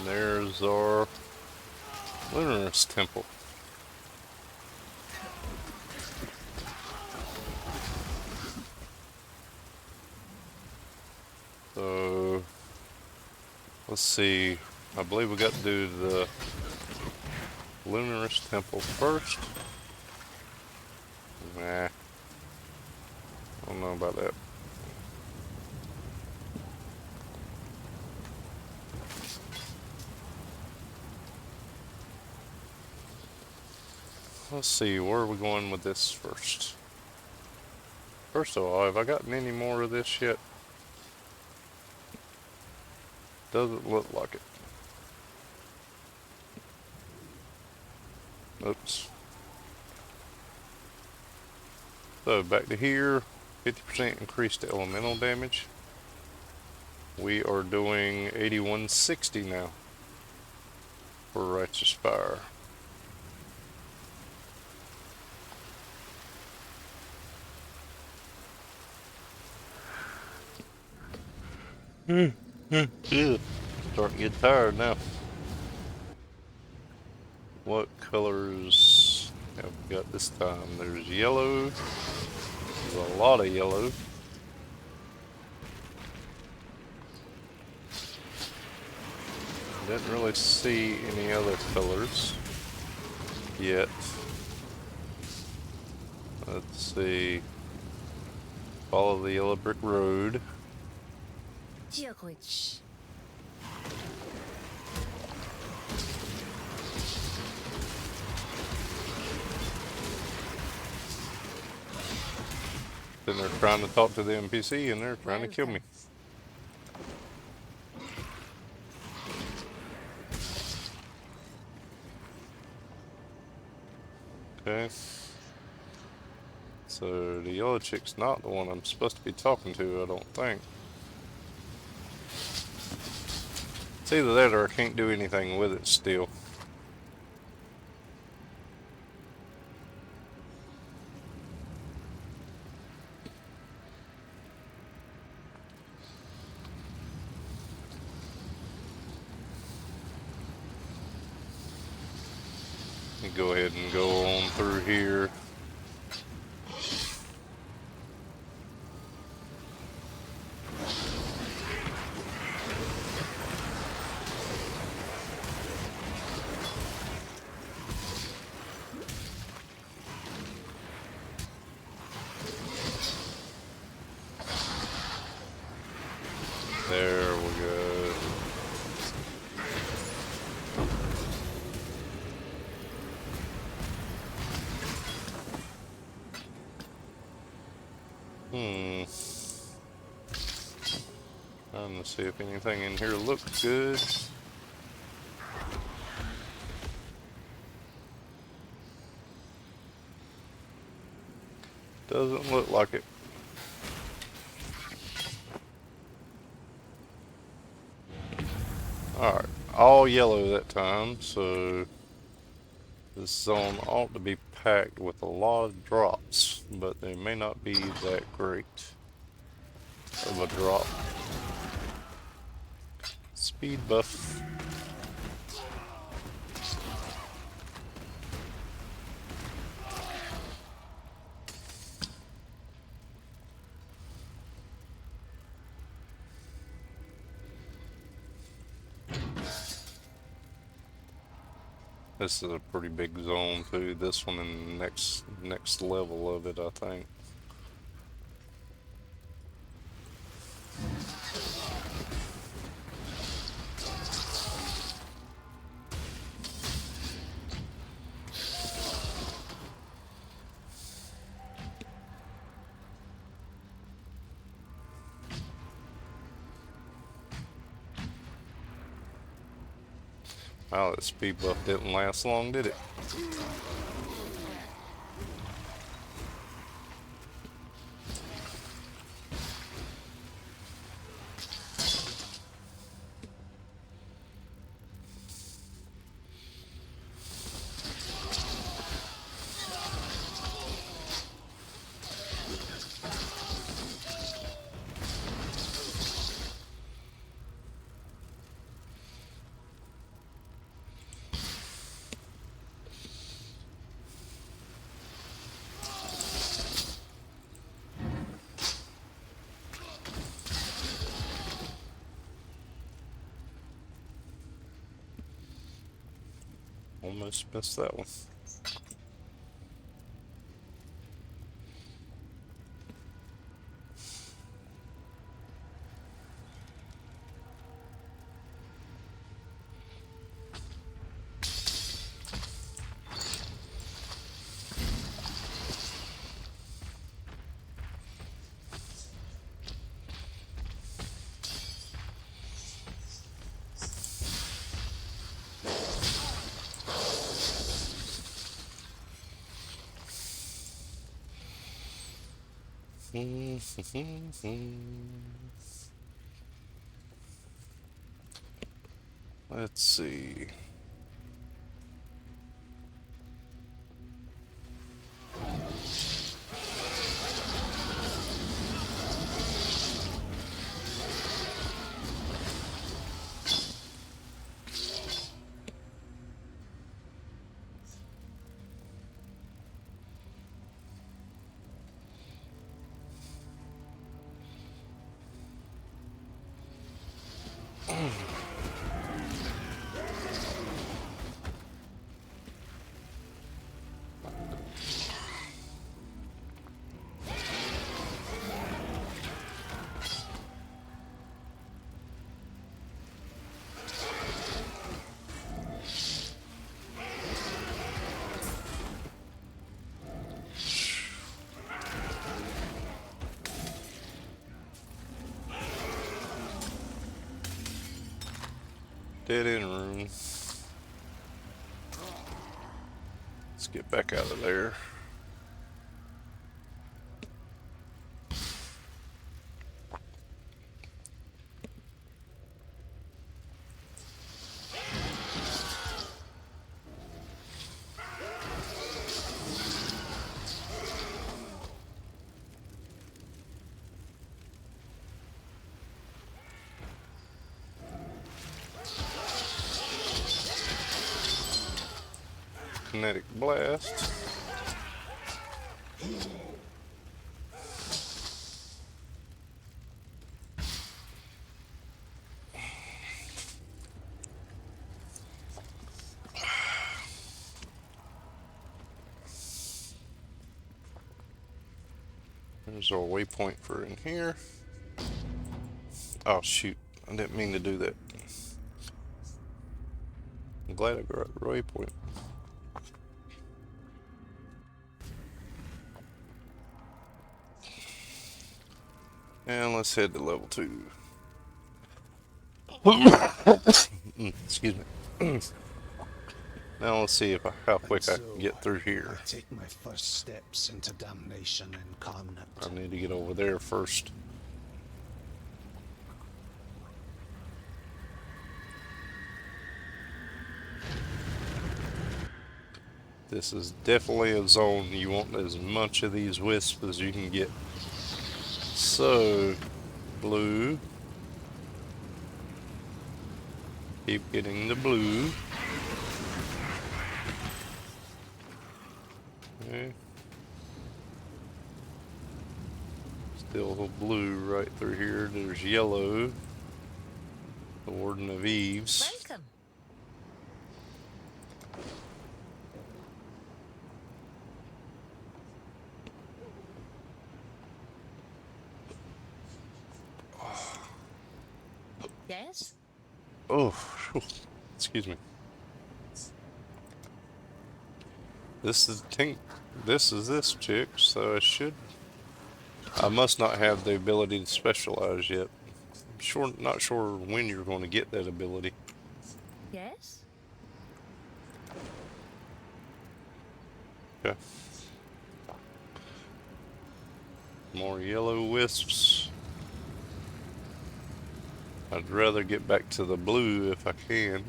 And there's our Luminous Temple. So let's see. I believe we got to do the Luminous Temple first. Nah, I don't know about that. Let's see, where are we going with this first? First of all, have I gotten any more of this yet? Doesn't look like it. Oops. So back to here, 50% increased elemental damage. We are doing 8160 now for Righteous Fire. Yeah, starting to get tired now. What colors have we got this time? There's yellow. There's a lot of yellow. Didn't really see any other colors yet. Let's see. Follow the yellow brick road. Then they're trying to talk to the NPC and they're trying to kill me. Okay. So the yellow chick's not the one I'm supposed to be talking to, I don't think. It's either that or I can't do anything with it still. Go ahead and go on through here. There we go. Trying to see if anything in here looks good. Doesn't look like it. Alright, all yellow that time, so this zone ought to be packed with a lot of drops, but they may not be that great of a drop. Speed buff. This is a pretty big zone too. This one and the next level of it, I think. Wow, that speed buff didn't last long, did it? Almost missed that one. Let's see. Dead end room. Let's get back out of there. Kinetic blast. There's our waypoint for in here. Oh shoot, I didn't mean to do that. I'm glad I got the waypoint. And let's head to level 2. Excuse me. Now let's see how quick I can get through here. I take my first steps into damnation incarnate. I need to get over there first. This is definitely a zone you want as much of these wisps as you can get. So, blue. Keep getting the blue. Okay. Still blue right through here. There's yellow. The Warden of Eves. Welcome. Yes? Oh, phew. Excuse me. This is Tink. This is this chick, so I must not have the ability to specialize yet. Not sure when you're going to get that ability. Yes? Okay. More yellow wisps. I'd rather get back to the blue if I can.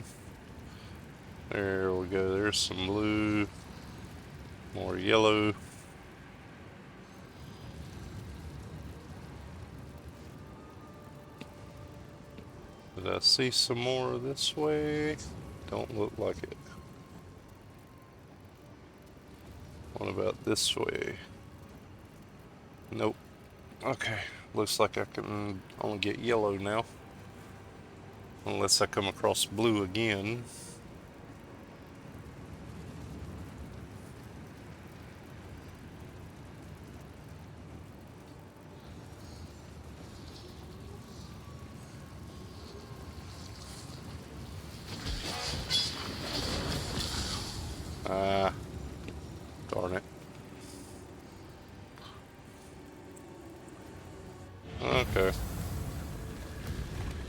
There we go. There's some blue. More yellow. Did I see some more this way? Don't look like it. What about this way? Nope. Okay. Looks like I can only get yellow now. Unless I come across blue again. Ah, darn it. Okay.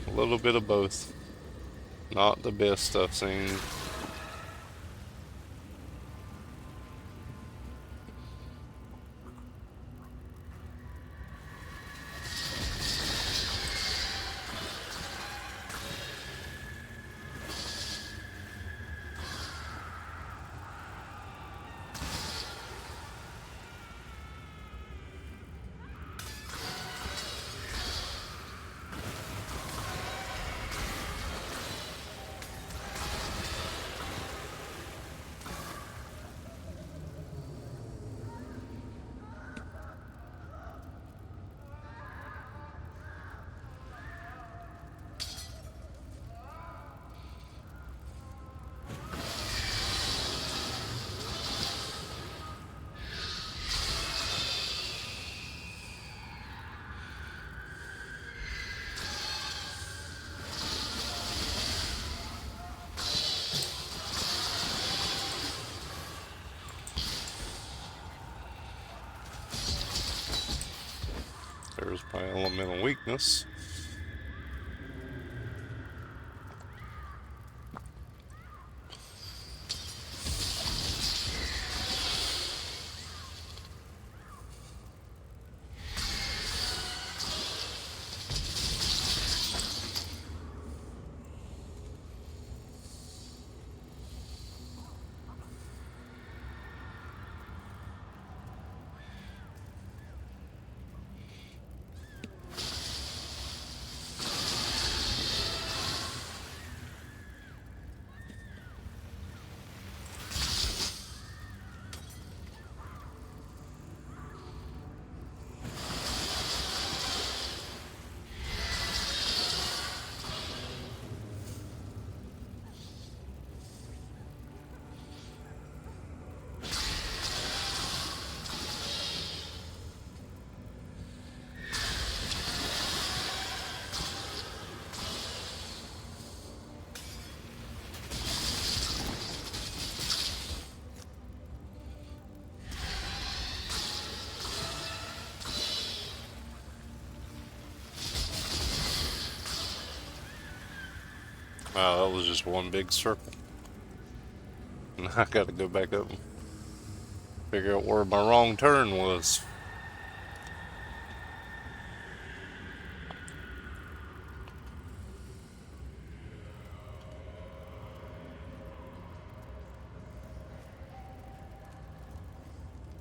A little bit of both. Not the best I've seen. There's my elemental weakness. Wow, that was just one big circle. And I gotta go back up and figure out where my wrong turn was.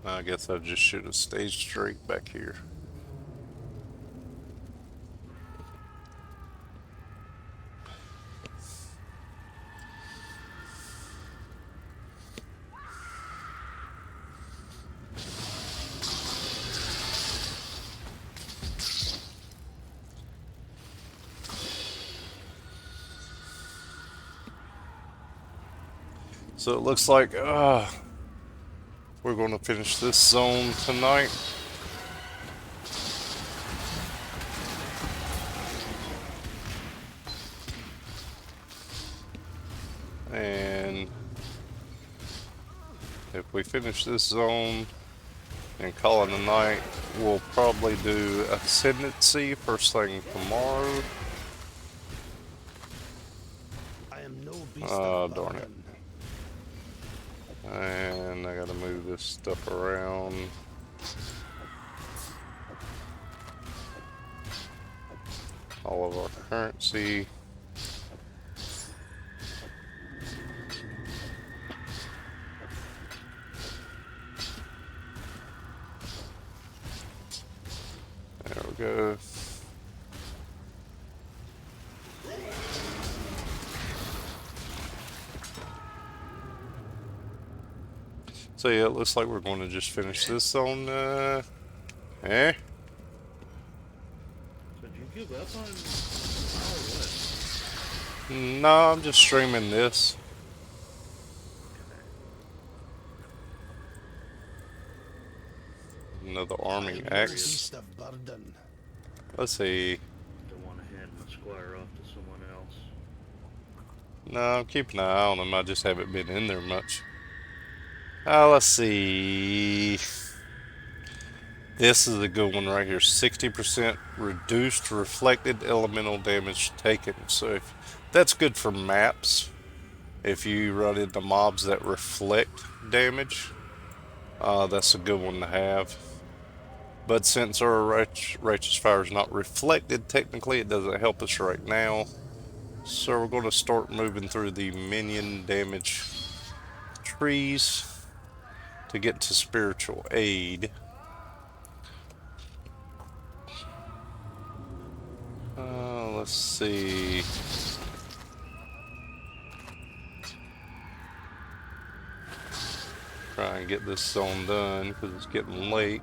I guess I just should have stayed straight back here. So it looks like we're going to finish this zone tonight. And if we finish this zone and call it a night, we'll probably do Ascendancy first thing tomorrow. I am no beast Oh, of darn it. burden. And I gotta move this stuff around. All of our currency. There we go. So yeah, it looks like we're going to just finish this on, eh? So did you give up on what? No, I'm just streaming this. Another I arming am no axe. beast of burden. Let's see. Don't want to hand my squire off to someone else. No, I'm keeping an eye on them. I just haven't been in there much. Let's see. This is a good one right here. 60% reduced reflected elemental damage taken. So that's good for maps. If you run into mobs that reflect damage, that's a good one to have. But since our Righteous Fire is not reflected, technically it doesn't help us right now. So we're going to start moving through the minion damage trees to get to Spiritual Aid. Let's see. Try and get this zone done because it's getting late.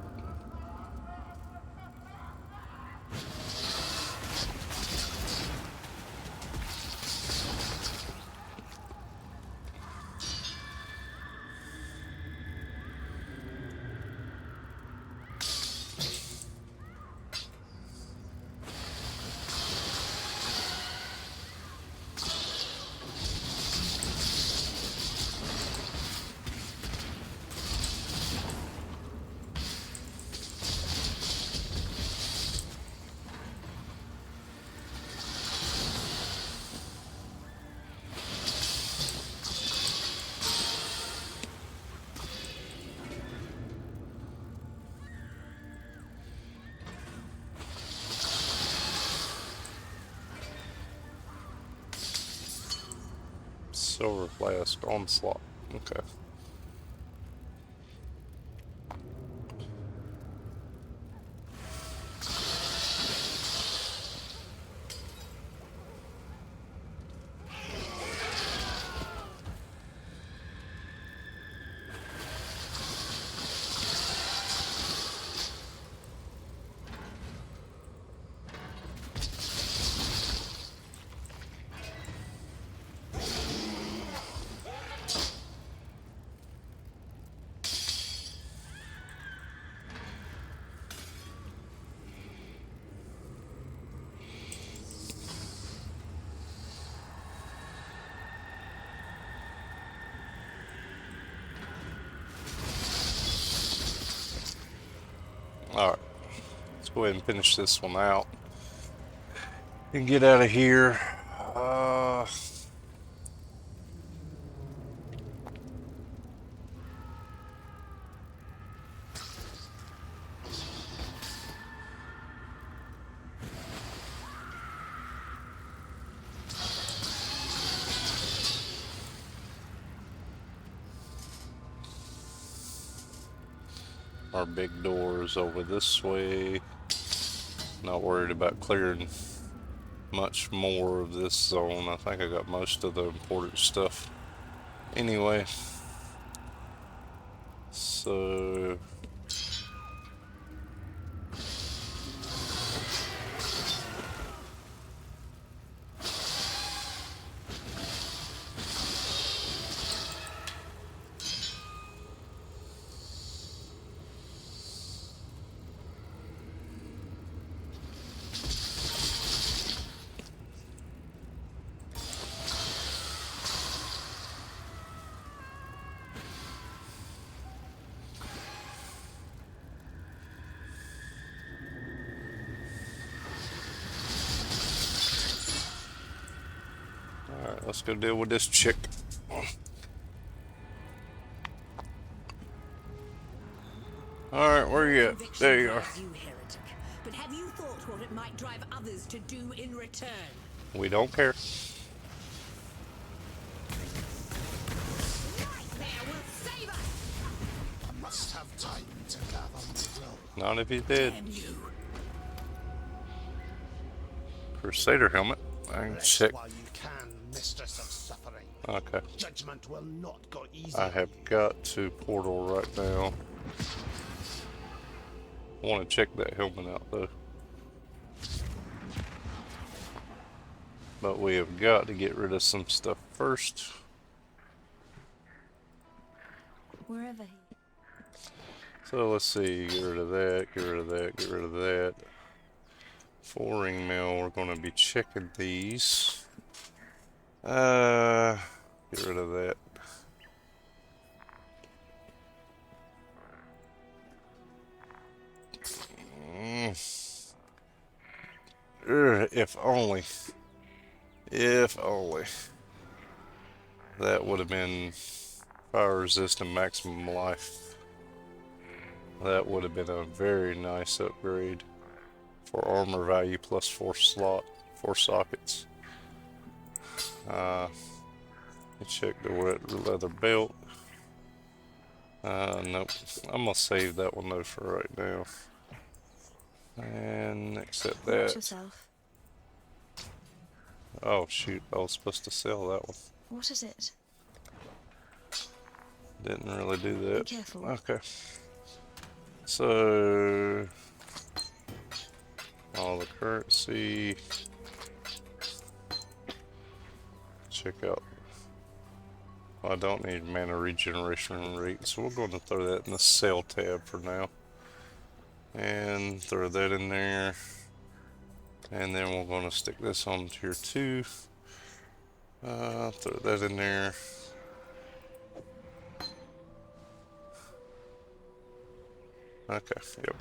Silver Flask Onslaught. Okay. Alright. Let's go ahead and finish this one out and get out of here. Our big doors over this way. Not worried about clearing much more of this zone. I think I got most of the important stuff anyway. So Alright, let's go deal with this chick. Alright, where you at? Conviction There you are. drives you, heretic. But have you thought what it might drive others to do in return? We don't care. Nightmare will save us! I must have time to gather my will. Not if he's dead. Damn you! Crusader helmet. I can Rest check. while you can, mistress of suffering. Okay. Judgment will not go easy. I have got to portal right now. I want to check that helmet out though. But we have got to get rid of some stuff first. Wherever he. So let's see, get rid of that, get rid of that, get rid of that. 4-ring mail, we're going to be checking these. Get rid of that. If only. If only. That would have been fire resist and maximum life. That would have been a very nice upgrade for armor value plus 4 sockets. Check the leather belt. Nope. I'm gonna save that one though for right now. And accept Watch that. yourself. Oh shoot, I was supposed to sell that one. What is it? Didn't really do that. Be careful. Okay. So all the currency. Check out. I don't need mana regeneration rate, so we're going to throw that in the sell tab for now. And throw that in there. And then we're going to stick this on tier 2. Throw that in there. Okay, yep.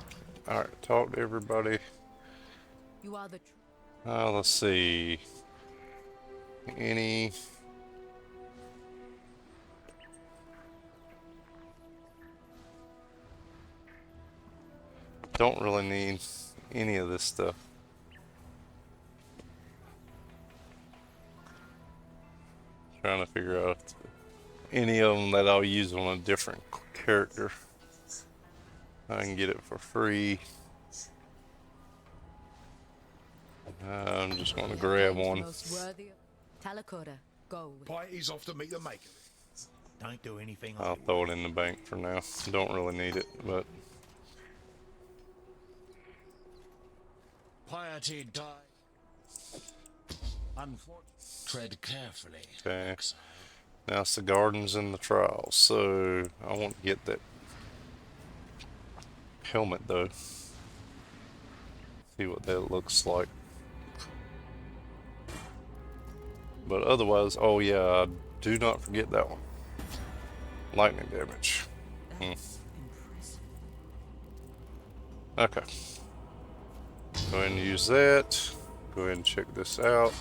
Alright, talk to everybody. You are the Let's see. Any... Don't really need any of this stuff. Trying to figure out any of them that I'll use on a different character. I can get it for free. I'm just going to grab one. most worthy. Talakura, go. Party's off to meet the maker. Don't do anything. I'll throw it in the bank for now. Don't really need it, but Piety die. Unfortunately. Tread carefully. okay. Now it's the gardens and the trials. So I want to get that helmet though. See what that looks like. But otherwise, oh yeah, do not forget that one. Lightning damage. Okay. Go ahead and use that. Go ahead and check this out.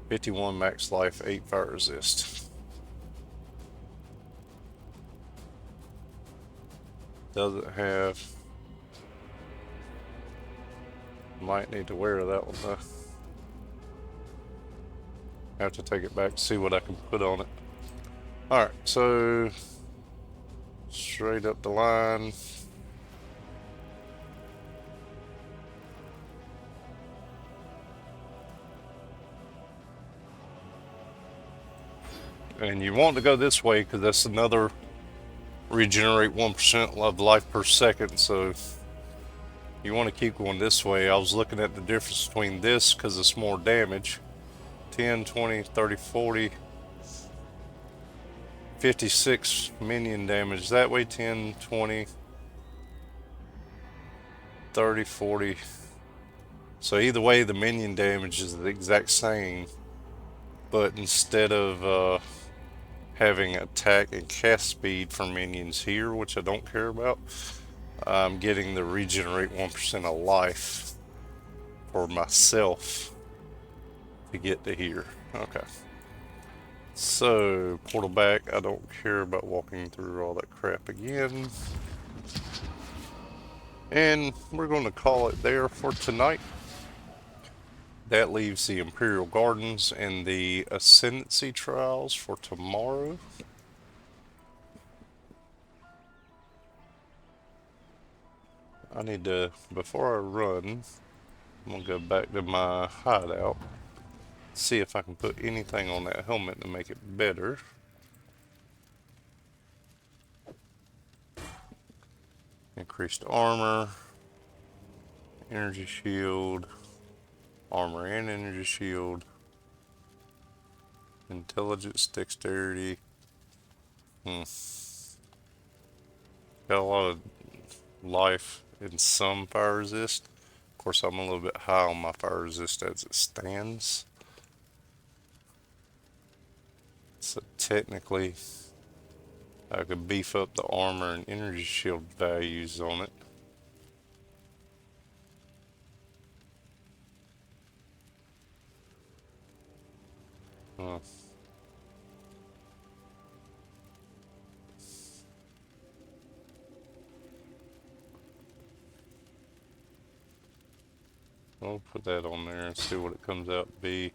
51 max life, 8 fire resist. Doesn't have... Might need to wear that one though. Have to take it back to see what I can put on it. Alright, so straight up the line. And you want to go this way because that's another regenerate 1% of life per second, so you want to keep going this way. I was looking at the difference between this because it's more damage. 10, 20, 30, 40, 56 minion damage. That way 10, 20, 30, 40. So either way the minion damage is the exact same, but instead of having attack and cast speed for minions here, which I don't care about, I'm getting the regenerate 1% of life for myself to get to here. Okay. So, portal back. I don't care about walking through all that crap again. And we're going to call it there for tonight. That leaves the Imperial Gardens and the Ascendancy Trials for tomorrow. I need to, before I run, I'm going to go back to my hideout. See if I can put anything on that helmet to make it better. Increased armor, energy shield, armor and energy shield, intelligence, dexterity. Got a lot of life in some fire resist. Of course, I'm a little bit high on my fire resist as it stands. So technically, I could beef up the armor and energy shield values on it. I'll put that on there and see what it comes out to be.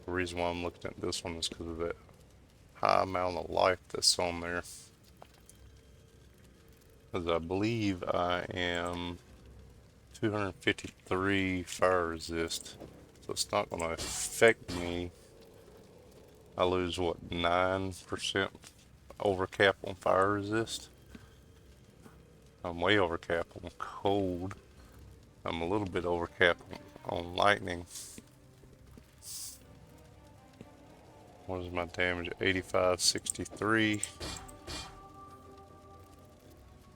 The reason why I'm looking at this one is because of that high amount of life that's on there. Because I believe I am 253 fire resist, so it's not going to affect me. I lose what, 9% overcap on fire resist. I'm way overcap on cold. I'm a little bit overcap on lightning. What is my damage? 8563.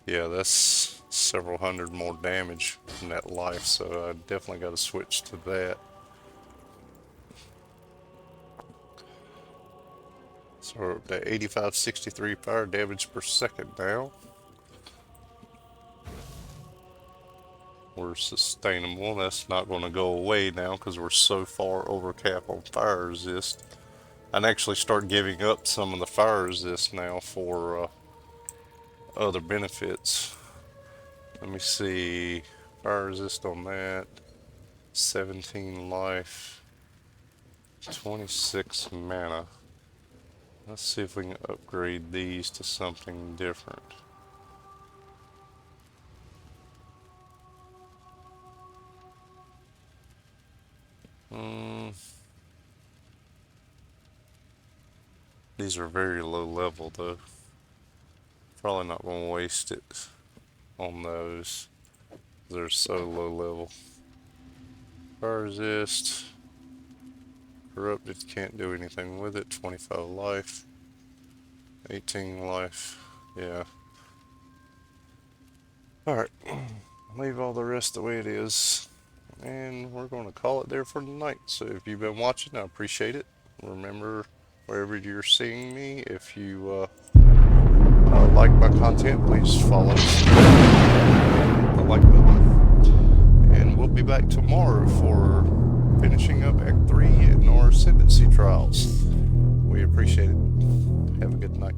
Yeah, that's several hundred more damage from that life, so I definitely got to switch to that. So we're up to 8563 fire damage per second now. We're sustainable. That's not going to go away now because we're so far over cap on fire resist. I'd actually start giving up some of the fire resist now for other benefits. Let me see. Fire resist on that. 17 life. 26 mana. Let's see if we can upgrade these to something different. These are very low level though. Probably not going to waste it on those. They're so low level. Fire resist. Corrupted, can't do anything with it. 25 life. 18 life. Yeah. Alright. Leave all the rest the way it is. And we're going to call it there for tonight. So if you've been watching, I appreciate it. Remember, wherever you're seeing me, if you like my content, please follow, hit the like button. And we'll be back tomorrow for finishing up Act 3 in our Ascendancy Trials. We appreciate it. Have a good night.